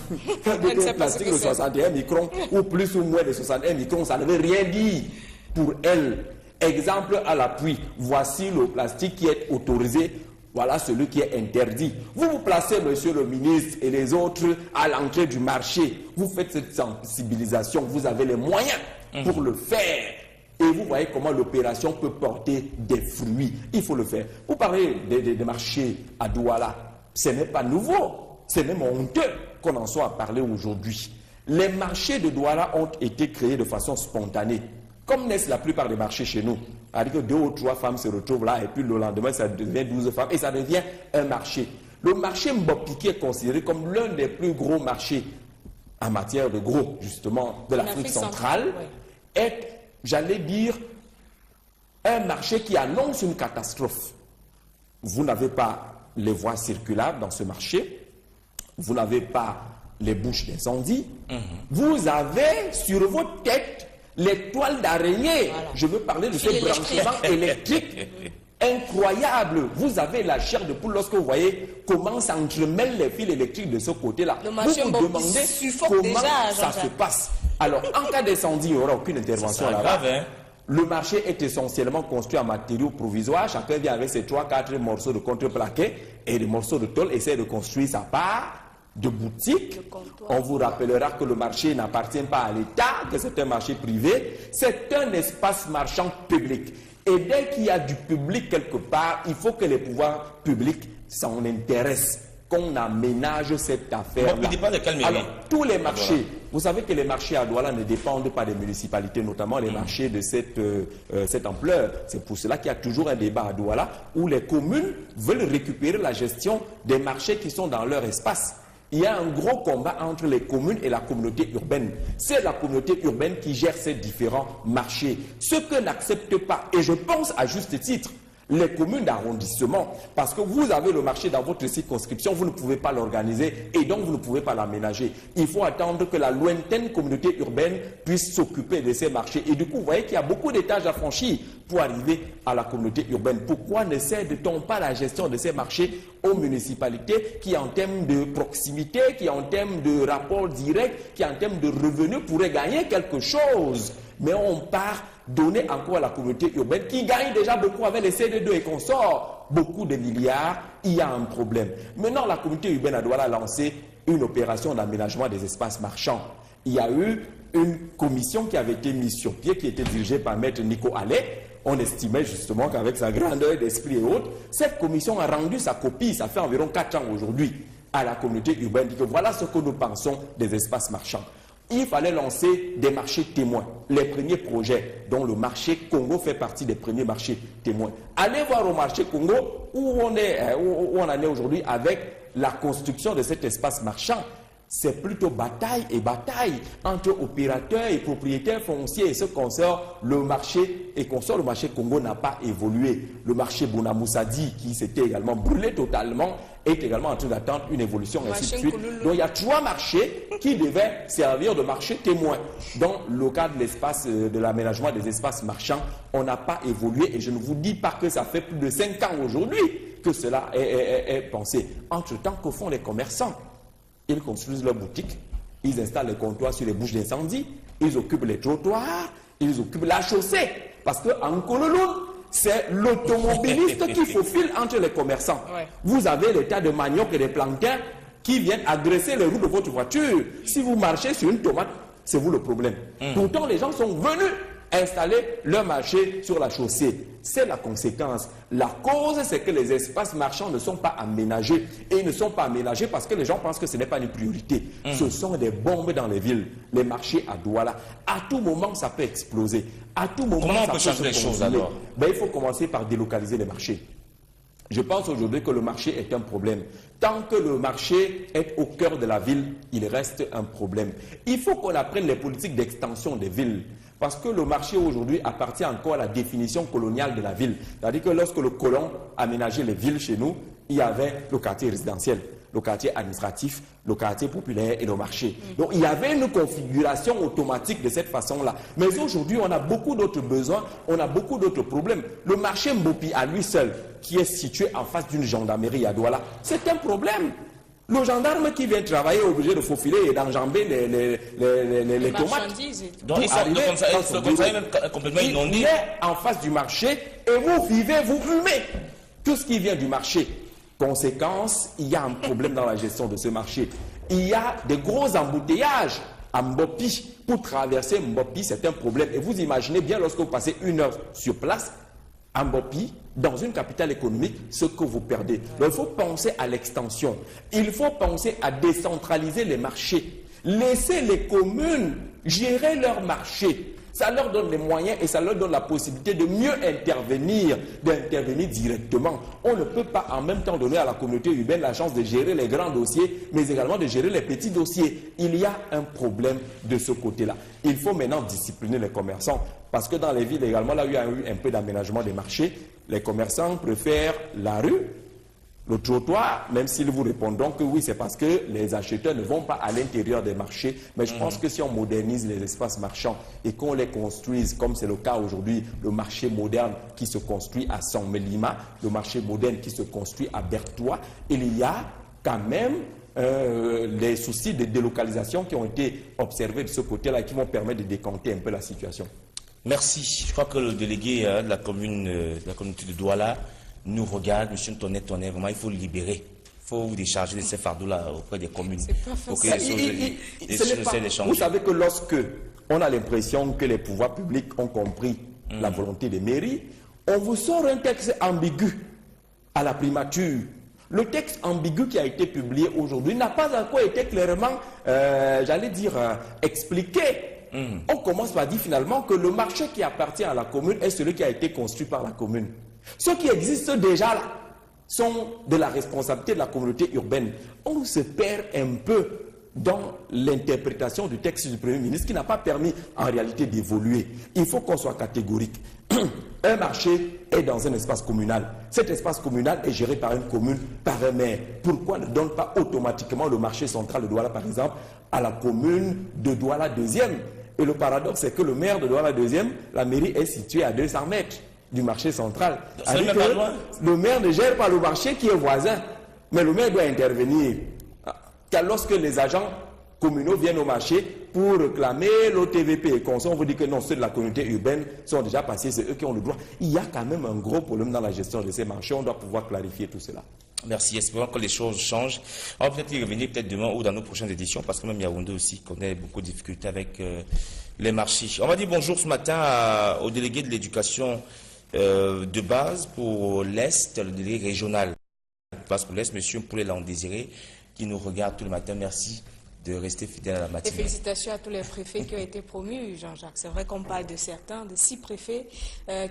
C: Des plastiques de 61 microns ou plus ou moins de 61 microns, ça ne veut rien dire pour elle. Exemple à l'appui, voici le plastique qui est autorisé, voilà celui qui est interdit. Vous vous placez, monsieur le ministre et les autres, à l'entrée du marché. Vous faites cette sensibilisation, vous avez les moyens pour le faire. Et vous voyez comment l'opération peut porter des fruits. Il faut le faire. Vous parlez des marchés à Douala. Ce n'est pas nouveau. C'est même honteux qu'on en soit à parler aujourd'hui. Les marchés de Douala ont été créés de façon spontanée. Comme naissent la plupart des marchés chez nous. C'est-à-dire que 2 ou 3 femmes se retrouvent là et puis le lendemain, ça devient 12 femmes et ça devient un marché. Le marché Mbopiki est considéré comme l'un des plus gros marchés en matière de gros, justement, de l'Afrique centrale. Est, j'allais dire, un marché qui annonce une catastrophe. Vous n'avez pas les voies circulaires dans ce marché. Vous n'avez pas les bouches d'incendie. Vous avez sur votre tête les toiles d'araignée. Voilà. Je veux parler de ces branchements électriques incroyables. Vous avez la chair de poule lorsque vous voyez comment s'entremêlent les fils électriques de ce côté-là. Vous vous demandez comment ça se passe. Alors, en cas d'incendie, il n'y aura aucune intervention là-bas. Le marché est essentiellement construit en matériaux provisoires. Chacun vient avec ses 3-4 morceaux de contreplaqué et des morceaux de tôle, essaie de construire sa part de boutique. On vous rappellera que le marché n'appartient pas à l'État, que c'est un marché privé. C'est un espace marchand public. Et dès qu'il y a du public quelque part, il faut que les pouvoirs publics s'en intéressent, qu'on aménage cette affaire-là. Alors, tous les marchés, vous savez que les marchés à Douala ne dépendent pas des municipalités, notamment les marchés de cette ampleur. C'est pour cela qu'il y a toujours un débat à Douala où les communes veulent récupérer la gestion des marchés qui sont dans leur espace. Il y a un gros combat entre les communes et la communauté urbaine. C'est la communauté urbaine qui gère ces différents marchés. Ce que n'accepte pas, et je pense à juste titre, les communes d'arrondissement, parce que vous avez le marché dans votre circonscription, vous ne pouvez pas l'organiser et donc vous ne pouvez pas l'aménager. Il faut attendre que la lointaine communauté urbaine puisse s'occuper de ces marchés. Et du coup, vous voyez qu'il y a beaucoup d'étages à franchir pour arriver à la communauté urbaine. Pourquoi ne cède-t-on pas la gestion de ces marchés aux municipalités qui, en termes de proximité, qui, en termes de rapport direct, qui, en termes de revenus, pourraient gagner quelque chose? Mais on part donner encore à la communauté urbaine qui gagne déjà beaucoup avec les CD2 et qu'on sort beaucoup de milliards. Il y a un problème. Maintenant, la communauté urbaine a lancé une opération d'aménagement des espaces marchands. Il y a eu une commission qui avait été mise sur pied, qui était dirigée par Maître Nico Allais. On estimait justement qu'avec sa grandeur d'esprit et autres, cette commission a rendu sa copie, ça fait environ 4 ans aujourd'hui, à la communauté urbaine, dit que voilà ce que nous pensons des espaces marchands. Il fallait lancer des marchés témoins, les premiers projets, dont le marché Congo fait partie des premiers marchés témoins. Allez voir au marché Congo où on en est aujourd'hui avec la construction de cet espace marchand. C'est plutôt bataille et bataille entre opérateurs et propriétaires fonciers et ce consort, le marché et consort, le marché Congo n'a pas évolué. Le marché Bonamoussadi, qui s'était également brûlé totalement, est également en train d'attendre une évolution, et ainsi de suite. Donc il y a 3 marchés qui devaient servir de marché témoin. Dans le cadre de l'espace, de l'aménagement des espaces marchands, on n'a pas évolué et je ne vous dis pas que ça fait plus de 5 ans aujourd'hui que cela est pensé. Entre-temps, que font les commerçants? Ils construisent leurs boutiques, ils installent les comptoirs sur les bouches d'incendie, ils occupent les trottoirs, ils occupent la chaussée. Parce qu'en Kololoun, c'est l'automobiliste qui faufile entre les commerçants. Ouais. Vous avez les tas de maniocs et des plantains qui viennent agresser les roues de votre voiture. Si vous marchez sur une tomate, c'est vous le problème. Pourtant, les gens sont venus installer leur marché sur la chaussée. C'est la conséquence. La cause, c'est que les espaces marchands ne sont pas aménagés. Et ils ne sont pas aménagés parce que les gens pensent que ce n'est pas une priorité. Ce sont des bombes dans les villes. Les marchés à Douala. À tout moment, ça peut exploser. À tout moment,
A: comment on peut changer les choses alors?
C: Il faut commencer par délocaliser les marchés. Je pense aujourd'hui que le marché est un problème. Tant que le marché est au cœur de la ville, il reste un problème. Il faut qu'on apprenne les politiques d'extension des villes. Parce que le marché aujourd'hui appartient encore à la définition coloniale de la ville. C'est-à-dire que lorsque le colon aménageait les villes chez nous, il y avait le quartier résidentiel, le quartier administratif, le quartier populaire et le marché. Donc il y avait une configuration automatique de cette façon-là. Mais aujourd'hui, on a beaucoup d'autres besoins, on a beaucoup d'autres problèmes. Le marché Mbopi à lui seul, qui est situé en face d'une gendarmerie à Douala, c'est un problème. Le gendarme qui vient travailler est obligé de faufiler et d'enjamber les tomates.
A: Donc ils sont complètement inondés.
C: Il est en face du marché et vous vivez, vous fumez tout ce qui vient du marché. Conséquence, il y a un problème dans la gestion de ce marché. Il y a des gros embouteillages à Mbopi. Pour traverser Mbopi, c'est un problème. Et vous imaginez bien lorsque vous passez 1 heure sur place, à Mbopi, dans une capitale économique, ce que vous perdez. Donc, il faut penser à l'extension. Il faut penser à décentraliser les marchés. Laisser les communes gérer leurs marchés. Ça leur donne les moyens et ça leur donne la possibilité de mieux intervenir, d'intervenir directement. On ne peut pas en même temps donner à la communauté urbaine la chance de gérer les grands dossiers, mais également de gérer les petits dossiers. Il y a un problème de ce côté-là. Il faut maintenant discipliner les commerçants, parce que dans les villes également, là où il y a eu un peu d'aménagement des marchés, les commerçants préfèrent la rue, le trottoir, même s'ils vous répondront que oui, c'est parce que les acheteurs ne vont pas à l'intérieur des marchés. Mais je pense que si on modernise les espaces marchands et qu'on les construise, comme c'est le cas aujourd'hui, le marché moderne qui se construit à Saint-Mélima, le marché moderne qui se construit à Berthois, il y a quand même les soucis de délocalisation qui ont été observés de ce côté-là et qui vont permettre de décanter un peu la situation.
A: Merci. Je crois que le délégué de la communauté de Douala nous regarde, M. Tonnet, vraiment, il faut le libérer. Il faut vous décharger de ces fardeaux-là auprès des communes. Pour que les choses
C: Vous savez que lorsque on a l'impression que les pouvoirs publics ont compris la volonté des mairies, on vous sort un texte ambigu à la primature. Le texte ambigu qui a été publié aujourd'hui n'a pas encore été clairement, j'allais dire, expliqué. On commence par dire finalement que le marché qui appartient à la commune est celui qui a été construit par la commune. Ceux qui existent déjà là sont de la responsabilité de la communauté urbaine. On se perd un peu dans l'interprétation du texte du Premier ministre qui n'a pas permis en réalité d'évoluer. Il faut qu'on soit catégorique. Un marché est dans un espace communal. Cet espace communal est géré par une commune, par un maire. Pourquoi ne donne pas automatiquement le marché central de Douala, par exemple, à la commune de Douala 2e? Et le paradoxe, c'est que le maire de Douala 2e, la mairie est située à 200 mètres du marché central. Le maire ne gère pas le marché qui est voisin, mais le maire doit intervenir. Car lorsque les agents communaux viennent au marché pour réclamer l'OTVP et qu'on vous dit que non, ceux de la communauté urbaine sont déjà passés, c'est eux qui ont le droit. Il y a quand même un gros problème dans la gestion de ces marchés, on doit pouvoir clarifier tout cela.
A: Merci, espérons que les choses changent. On va peut-être y revenir peut-être demain ou dans nos prochaines éditions, parce que même Yaoundé aussi connaît beaucoup de difficultés avec les marchés. On va dire bonjour ce matin au délégué de l'éducation de base pour l'Est, le délégué régional de base pour l'Est, M. Poulet-Landésiré, qui nous regarde tout le matin. Merci de rester fidèle à la matinée.
B: Et félicitations à tous les préfets qui ont été promus, Jean-Jacques. C'est vrai qu'on parle de certains, de 6 préfets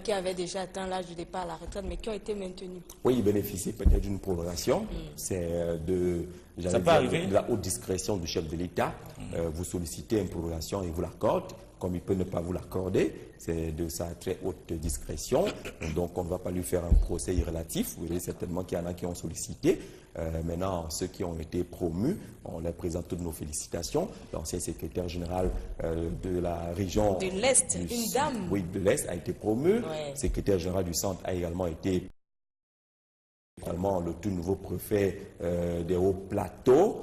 B: qui avaient déjà atteint l'âge du départ à la retraite, mais qui ont été maintenus.
C: Oui, ils bénéficient peut-être d'une prolongation. C'est de la haute discrétion du chef de l'État. Vous sollicitez une prolongation et vous l'accorde. Comme il peut ne pas vous l'accorder, c'est de sa très haute discrétion. Donc, on ne va pas lui faire un procès irrélatif. Vous voyez certainement qu'il y en a qui ont sollicité. Maintenant, ceux qui ont été promus, on leur présente toutes nos félicitations. L'ancien secrétaire général de la région
B: de l'Est, une dame.
C: Oui, de l'Est a été promu.
B: Ouais.
C: Le secrétaire général du centre a également été également le tout nouveau préfet des Hauts-Plateaux.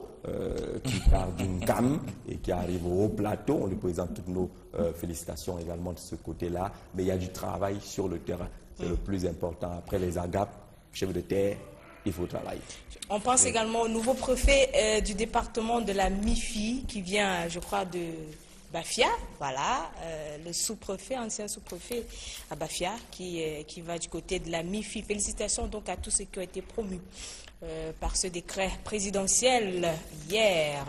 C: Qui part d'une CAM et qui arrive au haut plateau. On lui présente toutes nos félicitations également de ce côté-là. Mais il y a du travail sur le terrain. C'est le plus important. Après les agapes, chef de terre, il faut travailler.
B: On pense également au nouveau préfet du département de la MIFI qui vient, je crois, de Bafia. Voilà, le sous-préfet, ancien sous-préfet à Bafia qui va du côté de la MIFI. Félicitations donc à tous ceux qui ont été promus par ce décret présidentiel hier.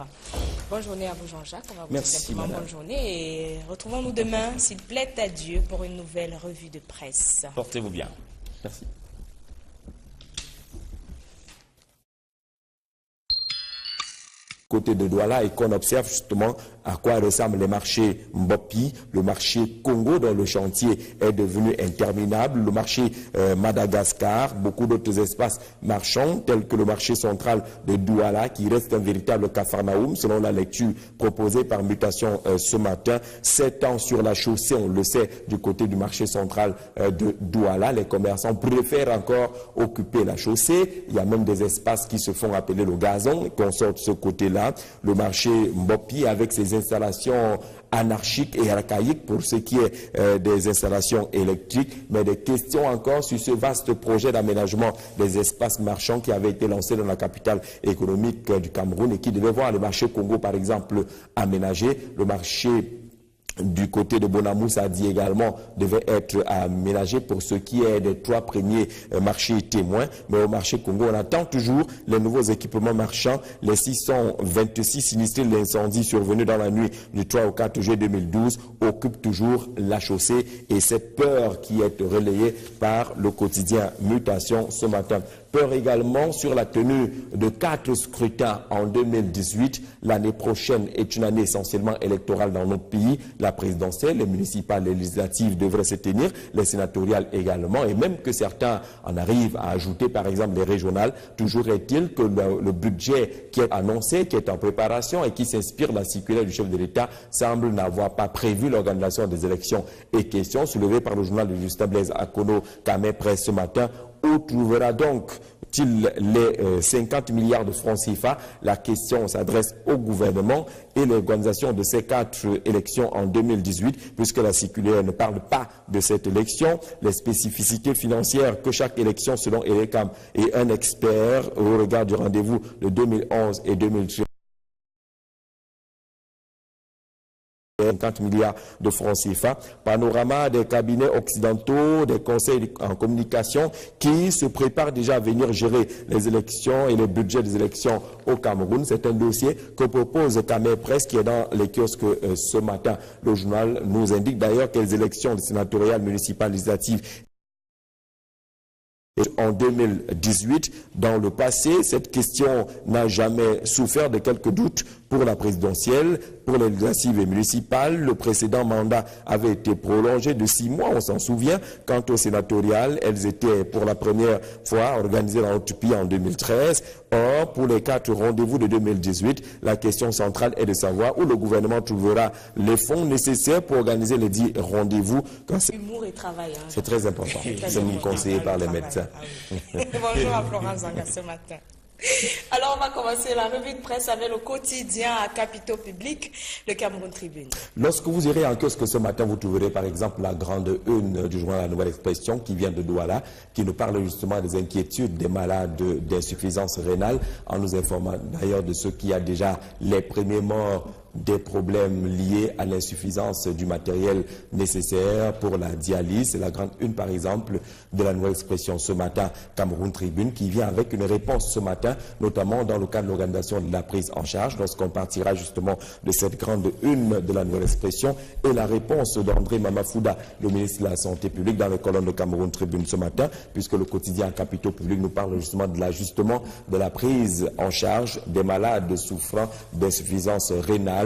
B: Bonne journée à vous, Jean-Jacques. On va vous dire simplement bonne journée et retrouvons-nous demain, s'il plaît à Dieu, pour une nouvelle revue de presse.
A: Portez-vous bien.
C: Merci. Côté de Douala et qu'on observe justement à quoi ressemblent les marchés Mbopi, le marché Congo dont le chantier est devenu interminable, le marché Madagascar, beaucoup d'autres espaces marchands tels que le marché central de Douala qui reste un véritable capharnaüm selon la lecture proposée par Mutation ce matin. 7 ans sur la chaussée, on le sait, du côté du marché central de Douala, les commerçants préfèrent encore occuper la chaussée. Il y a même des espaces qui se font appeler le gazon et qu'on sort de ce côté-là. Le marché Mbopi avec ses installations anarchiques et archaïques pour ce qui est des installations électriques, mais des questions encore sur ce vaste projet d'aménagement des espaces marchands qui avait été lancé dans la capitale économique du Cameroun et qui devait voir le marché Congo par exemple aménagé, le marché du côté de Bonamous a dit également devait être aménagé pour ce qui est des 3 premiers marchés témoins. Mais au marché Congo, on attend toujours les nouveaux équipements marchands. Les 626 sinistrés de l'incendie survenu dans la nuit du 3 au 4 juillet 2012 occupent toujours la chaussée. Et cette peur qui est relayée par le quotidien Mutation ce matin. Peur également sur la tenue de 4 scrutins en 2018. L'année prochaine est une année essentiellement électorale dans notre pays. La présidentielle, les municipales, les législatives devraient se tenir, les sénatoriales également, et même que certains en arrivent à ajouter par exemple les régionales. Toujours est-il que le budget qui est annoncé, qui est en préparation et qui s'inspire de la circulaire du chef de l'État semble n'avoir pas prévu l'organisation des élections. Et question soulevée par le journal de Justin Blaise Akono Kamé Presse ce matin. Où trouvera donc-t-il les 50 milliards de francs CFA? La question s'adresse au gouvernement et l'organisation de ces 4 élections en 2018, puisque la circulaire ne parle pas de cette élection. Les spécificités financières que chaque élection, selon Elecam et un expert au regard du rendez-vous de 2011 et 2013, 50 milliards de francs CFA, panorama des cabinets occidentaux, des conseils en communication qui se préparent déjà à venir gérer les élections et le budget des élections au Cameroun. C'est un dossier que propose Kamé Presse qui est dans les kiosques ce matin. Le journal nous indique d'ailleurs que les élections sénatoriales, municipales, législatives en 2018, dans le passé, cette question n'a jamais souffert de quelques doutes pour la présidentielle. Pour les législatives et municipales, le précédent mandat avait été prolongé de 6 mois, on s'en souvient. Quant aux sénatoriales, elles étaient pour la première fois organisées dans notre pays en 2013. Or, pour les 4 rendez-vous de 2018, la question centrale est de savoir où le gouvernement trouvera les fonds nécessaires pour organiser les 10 rendez-vous.
B: Humour et travail. Hein.
C: C'est très important. C'est conseillé par les médecins.
B: Bonjour à Florence Zanga ce matin. Alors, on va commencer la revue de presse avec le quotidien à capitaux publics, le Cameroun Tribune.
C: Lorsque vous irez en kiosque ce matin, vous trouverez par exemple la grande une du journal La Nouvelle Expression qui vient de Douala, qui nous parle justement des inquiétudes des malades d'insuffisance rénale, en nous informant d'ailleurs de ce qui a déjà les premiers morts des problèmes liés à l'insuffisance du matériel nécessaire pour la dialyse. C'est la grande une, par exemple, de La Nouvelle Expression ce matin, Cameroun Tribune, qui vient avec une réponse ce matin, notamment dans le cadre de l'organisation de la prise en charge, lorsqu'on partira justement de cette grande une de La Nouvelle Expression, et la réponse d'André Mamafouda, le ministre de la Santé publique, dans les colonnes de Cameroun Tribune ce matin, puisque le quotidien Capitaux Publics nous parle justement de l'ajustement de la prise en charge des malades souffrant d'insuffisance rénale.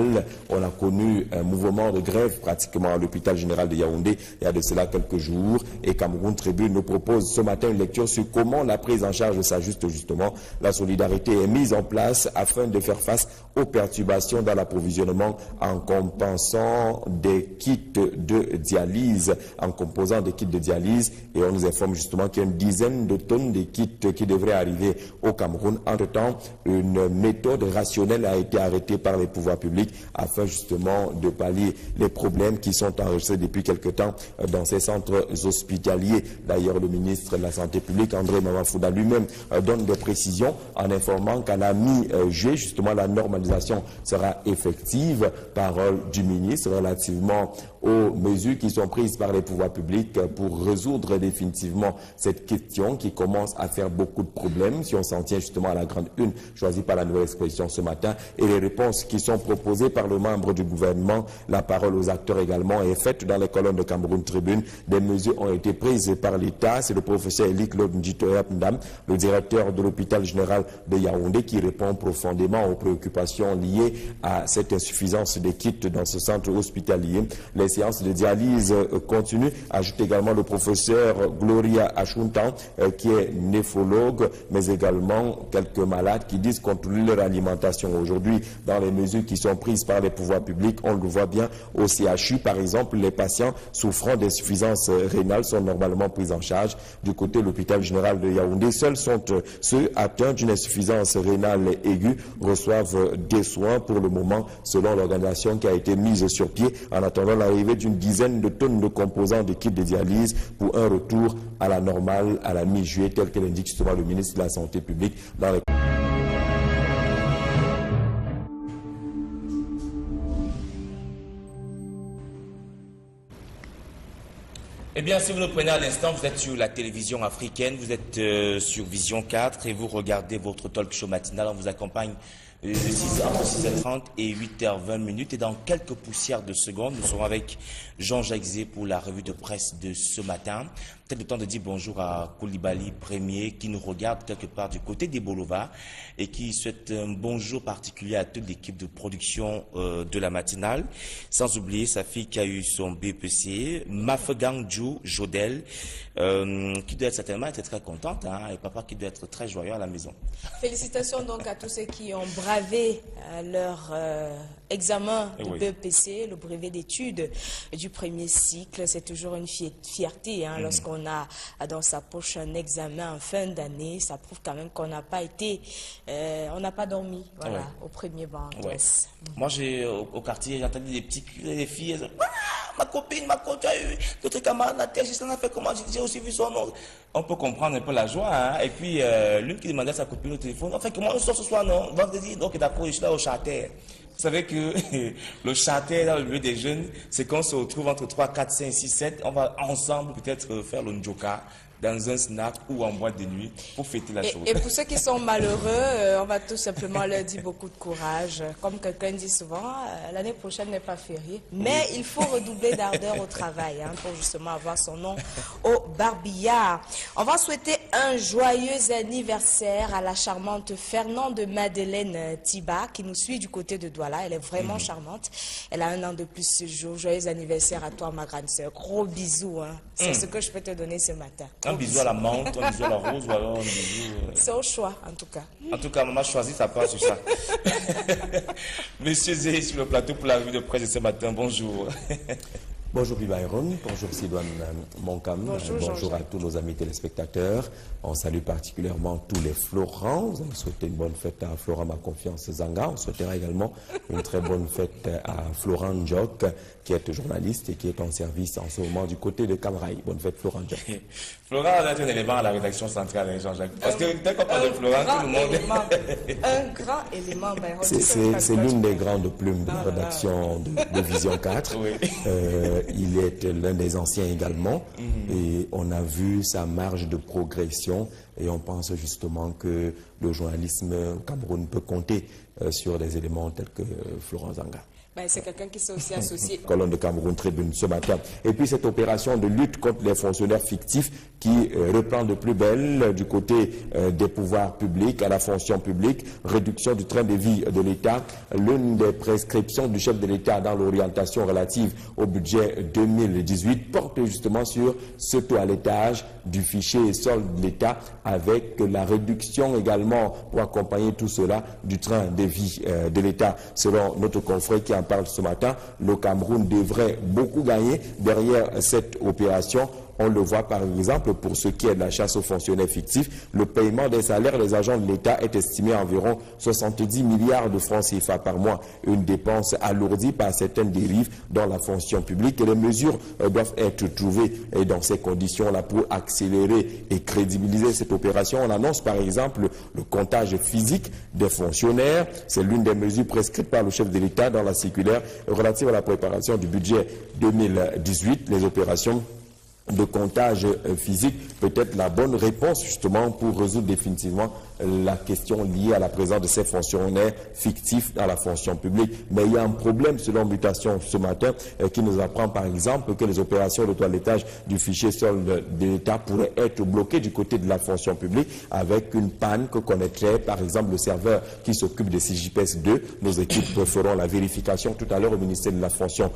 C: On a connu un mouvement de grève pratiquement à l'hôpital général de Yaoundé il y a de cela quelques jours, et Cameroun Tribune nous propose ce matin une lecture sur comment la prise en charge s'ajuste justement. La solidarité est mise en place afin de faire face aux perturbations dans l'approvisionnement en compensant des kits de dialyse, en composant des kits de dialyse, et on nous informe justement qu'il y a une dizaine de tonnes de kits qui devraient arriver au Cameroun. Entre-temps, une méthode rationnelle a été arrêtée par les pouvoirs publics afin justement de pallier les problèmes qui sont enregistrés depuis quelque temps dans ces centres hospitaliers. D'ailleurs, le ministre de la Santé publique, André Mamafouda, lui-même donne des précisions en informant qu'à la mi-juillet, justement, la normalisation sera effective. Parole du ministre relativement aux mesures qui sont prises par les pouvoirs publics pour résoudre définitivement cette question qui commence à faire beaucoup de problèmes, si on s'en tient justement à la grande une choisie par La Nouvelle Expression ce matin, et les réponses qui sont proposées par le membre du gouvernement. La parole aux acteurs également est faite dans les colonnes de Cameroun Tribune. Des mesures ont été prises par l'État. C'est le professeur Elie Claude Ndjitoyap Ndam, le directeur de l'hôpital général de Yaoundé, qui répond profondément aux préoccupations liées à cette insuffisance des kits dans ce centre hospitalier. Les séances de dialyse continuent, ajoute également le professeur Gloria Achuntan, qui est néphrologue, mais également quelques malades qui disent contrôler leur alimentation. Aujourd'hui, dans les mesures qui sont prises par les pouvoirs publics, on le voit bien au CHU, par exemple, les patients souffrant d'insuffisance rénale sont normalement pris en charge. Du côté de l'hôpital général de Yaoundé, seuls sont ceux atteints d'une insuffisance rénale aiguë reçoivent des soins pour le moment, selon l'organisation qui a été mise sur pied, en attendant l'arrivée d'une dizaine de tonnes de composants de kits de dialyse pour un retour à la normale à la mi-juillet, tel que l'indique justement le ministre de la Santé publique dans les...
A: Eh bien, si vous nous prenez à l'instant, vous êtes sur la télévision africaine, vous êtes sur Vision 4 et vous regardez votre talk show matinal. On vous accompagne de 6h30 et 8h20. Et dans quelques poussières de secondes, nous serons avec Jean-Jacques Zé pour la revue de presse de ce matin. Peut-être le temps de dire bonjour à Koulibaly Premier qui nous regarde quelque part du côté des Bolova et qui souhaite un bonjour particulier à toute l'équipe de production de la matinale. Sans oublier sa fille qui a eu son BPC, Mafegang Djou Jodel, qui doit certainement être très contente, hein, et papa qui doit être très joyeux à la maison. Félicitations
B: donc à tous ceux qui ont bravé leur examen de BPC, le brevet d'études du premier cycle. C'est toujours une fierté lorsqu'on a dans sa poche un examen en fin d'année. Ça prouve quand même qu'on n'a pas été, on n'a pas dormi au premier banc.
A: Moi, au quartier, j'ai entendu des filles, ma copine, tu as eu d'autres camarades, la tête, je fait comment, j'ai aussi vu son nom. On peut comprendre un peu la joie, hein. Et puis, l'une qui demandait à sa copine au téléphone, en fait, comment on sort ce soir, non? Vendredi, donc d'accord, je suis là au Châtel. Vous savez que le Châtel, dans le milieu des jeunes, c'est qu'on se retrouve entre 3, 4, 5, 6, 7. On va ensemble peut-être faire le Njoka dans un snack ou en boîte de nuit pour fêter la chose.
B: Et pour ceux qui sont malheureux, on va tout simplement leur dire beaucoup de courage. Comme quelqu'un dit souvent, l'année prochaine n'est pas férié. Mais il faut redoubler d'ardeur au travail pour justement avoir son nom au barbillard. On va souhaiter un joyeux anniversaire à la charmante Fernande Madeleine Tiba qui nous suit du côté de Douala. Elle est vraiment charmante. Elle a un an de plus ce jour. Joyeux anniversaire à toi, ma grande sœur. Gros bisous. C'est ce que je peux te donner ce matin.
A: Un bisou à la menthe, un bisou à la rose ou alors un bisou...
B: C'est au choix, en tout cas.
A: En tout cas, maman choisit sa part sur ça. Monsieur Zé, sur le plateau pour la revue de presse de ce matin, bonjour.
C: Bonjour Byron, bonjour Sidoine Moncam, bonjour à tous nos amis téléspectateurs. On salue particulièrement tous les Florents. Vous allez souhaiter une bonne fête à Florent Ma Confiance Zanga. On souhaitera également une très bonne fête à Florent Njok, qui est journaliste et qui est en service en ce moment du côté de Camraï. Bonne fête Florent Njok.
A: Florent est un élément à la rédaction centrale, Jean-Jacques. Parce que dès qu'on parle de Florent, tout le monde...
B: Un grand élément.
C: C'est l'une des grandes plumes de la rédaction de Vision 4. Oui. Il est l'un des anciens également. Et on a vu sa marge de progression. Et on pense justement que le journalisme au Cameroun peut compter sur des éléments tels que Florent Zanga.
B: C'est quelqu'un qui s'est aussi associé.
C: Colonne de Cameroun Tribune ce matin. Et puis cette opération de lutte contre les fonctionnaires fictifs qui reprend de plus belle du côté des pouvoirs publics à la fonction publique, réduction du train de vie de l'État. L'une des prescriptions du chef de l'État dans l'orientation relative au budget 2018 porte justement sur ce toilettage du fichier solde de l'État avec la réduction également pour accompagner tout cela du train de vie de l'État. Selon notre confrère qui en parle ce matin, le Cameroun devrait beaucoup gagner derrière cette opération. On le voit par exemple pour ce qui est de la chasse aux fonctionnaires fictifs. Le paiement des salaires des agents de l'État est estimé à environ 70 milliards de francs CFA par mois. Une dépense alourdie par certaines dérives dans la fonction publique. Et les mesures doivent être trouvées dans ces conditions-là pour accélérer et crédibiliser cette opération. On annonce par exemple le comptage physique des fonctionnaires. C'est l'une des mesures prescrites par le chef de l'État dans la circulaire relative à la préparation du budget 2018. Les opérations de comptage physique peut être la bonne réponse justement pour résoudre définitivement la question liée à la présence de ces fonctionnaires fictifs dans la fonction publique. Mais il y a un problème selon Mutation ce matin qui nous apprend par exemple que les opérations de toilettage du fichier solde de l'État pourraient être bloquées du côté de la fonction publique avec une panne que connaîtrait par exemple le serveur qui s'occupe de CJPS 2. Nos équipes feront la vérification tout à l'heure au ministère de la fonction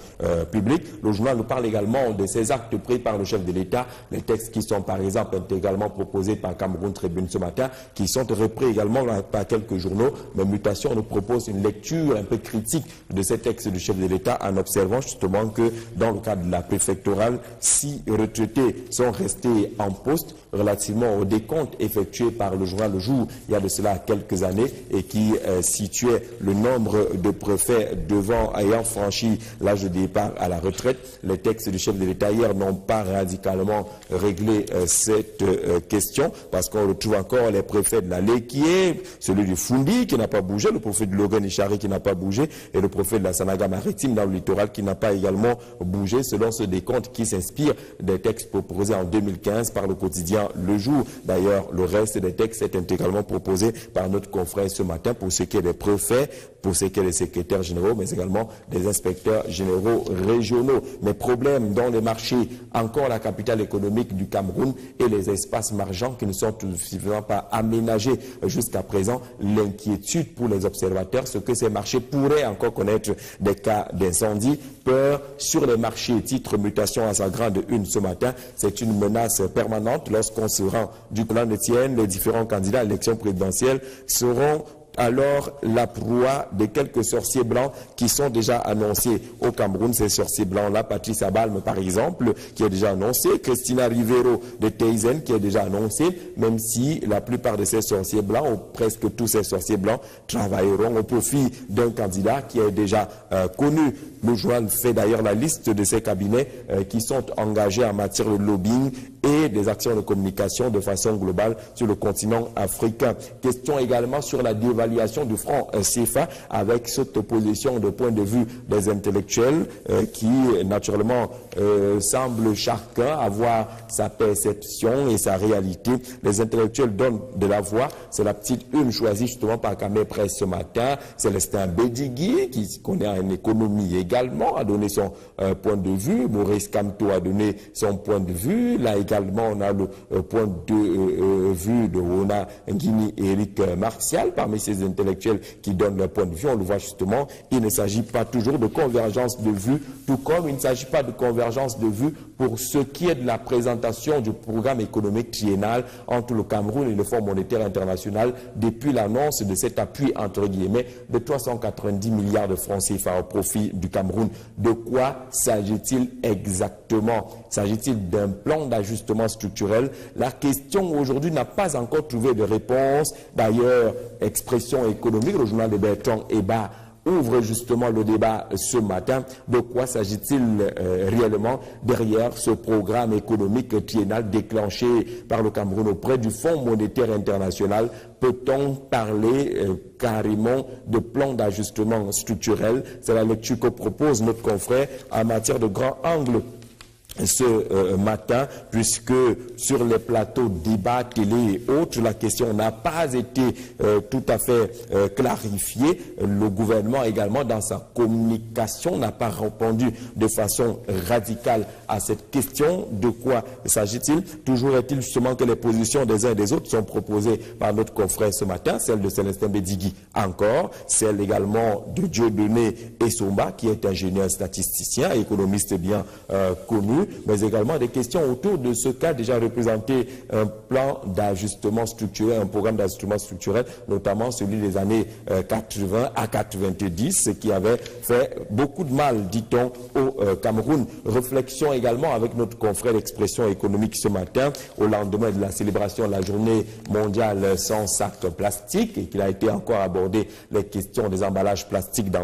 C: publique. Le journal nous parle également de ces actes pris par le chef de l'État, les textes qui sont par exemple intégralement proposés par Cameroun Tribune ce matin, qui sont repris également par quelques journaux. Mais Mutation nous propose une lecture un peu critique de ces textes du chef de l'État en observant justement que dans le cadre de la préfectorale, 6 retraités sont restés en poste relativement au décompte effectué par le journal Le Jour il y a de cela quelques années et qui situait le nombre de préfets ayant franchi l'âge de départ à la retraite. Les textes du chef de l'État hier n'ont pas radicalement réglé cette question parce qu'on retrouve encore les préfets de la Léquié, celui du Fundi qui n'a pas bougé, le préfet de Logan Ichari qui n'a pas bougé et le préfet de la Sanaga maritime dans le littoral qui n'a pas également bougé selon ce décompte qui s'inspire des textes proposés en 2015 par le quotidien Le Jour. D'ailleurs, le reste des textes est intégralement proposé par notre confrère ce matin pour ce qui est des préfets, pour ce qui est des secrétaires généraux, mais également des inspecteurs généraux régionaux. Mais problème dans les marchés, encore la capitale économique du Cameroun et les espaces marchands qui ne sont tout suffisamment pas aménagés jusqu'à présent. L'inquiétude pour les observateurs, ce que ces marchés pourraient encore connaître des cas d'incendie. Peur sur les marchés, titre Mutation à sa grande une ce matin. C'est une menace permanente lorsqu'on se rend du clan de Tienne. Les différents candidats à l'élection présidentielle seront alors la proie de quelques sorciers blancs qui sont déjà annoncés au Cameroun. Ces sorciers blancs-là, Patrice Abalme par exemple, qui est déjà annoncé, Christina Rivero de Teizen qui est déjà annoncé, même si la plupart de ces sorciers blancs, ou presque tous ces sorciers blancs, travailleront au profit d'un candidat qui est déjà connu. Le journal fait d'ailleurs la liste de ces cabinets qui sont engagés en matière de lobbying et des actions de communication de façon globale sur le continent africain. Question également sur la dévaluation du franc CFA avec cette opposition de point de vue des intellectuels qui naturellement semble chacun avoir sa perception et sa réalité. Les intellectuels donnent de la voix. C'est la petite une choisie justement par Camé Presse ce matin. Célestin Bédigui qui connaît en économie également a donné son point de vue. Maurice Kamto a donné son point de vue. Là également, on a le point de vue de Rona Nguini et Eric Martial, parmi ces intellectuels qui donnent leur point de vue. On le voit justement, il ne s'agit pas toujours de convergence de vue, tout comme il ne s'agit pas de convergence de vue pour ce qui est de la présentation du programme économique triennal entre le Cameroun et le Fonds monétaire international depuis l'annonce de cet appui entre guillemets de 390 milliards de francs CFA au profit du Cameroun. De quoi s'agit-il exactement? S'agit-il d'un plan d'ajustement structurel? La question aujourd'hui n'a pas encore trouvé de réponse. D'ailleurs, Expression économique, le journal de Bertrand Eba, ouvre justement le débat ce matin. De quoi s'agit-il réellement derrière ce programme économique triennal déclenché par le Cameroun auprès du Fonds monétaire international? Peut-on parler carrément de plan d'ajustement structurel? C'est la lecture que propose notre confrère en matière de grand angle ce matin, puisque sur les plateaux débat, télé et autres, la question n'a pas été tout à fait clarifiée. Le gouvernement également, dans sa communication, n'a pas répondu de façon radicale à cette question. De quoi s'agit-il? Toujours est-il justement que les positions des uns et des autres sont proposées par notre confrère ce matin, celle de Célestin Bédigui encore, celle également de Dieudonné Essomba, qui est ingénieur statisticien, économiste bien connu, mais également des questions autour de ce qu'a déjà représenté un plan d'ajustement structurel, un programme d'ajustement structurel, notamment celui des années 80 à 90, ce qui avait fait beaucoup de mal, dit-on, au Cameroun. Réflexion également avec notre confrère d'Expression économique ce matin, au lendemain de la célébration de la journée mondiale sans sac plastique, et qu'il a été encore abordé les questions des emballages plastiques dans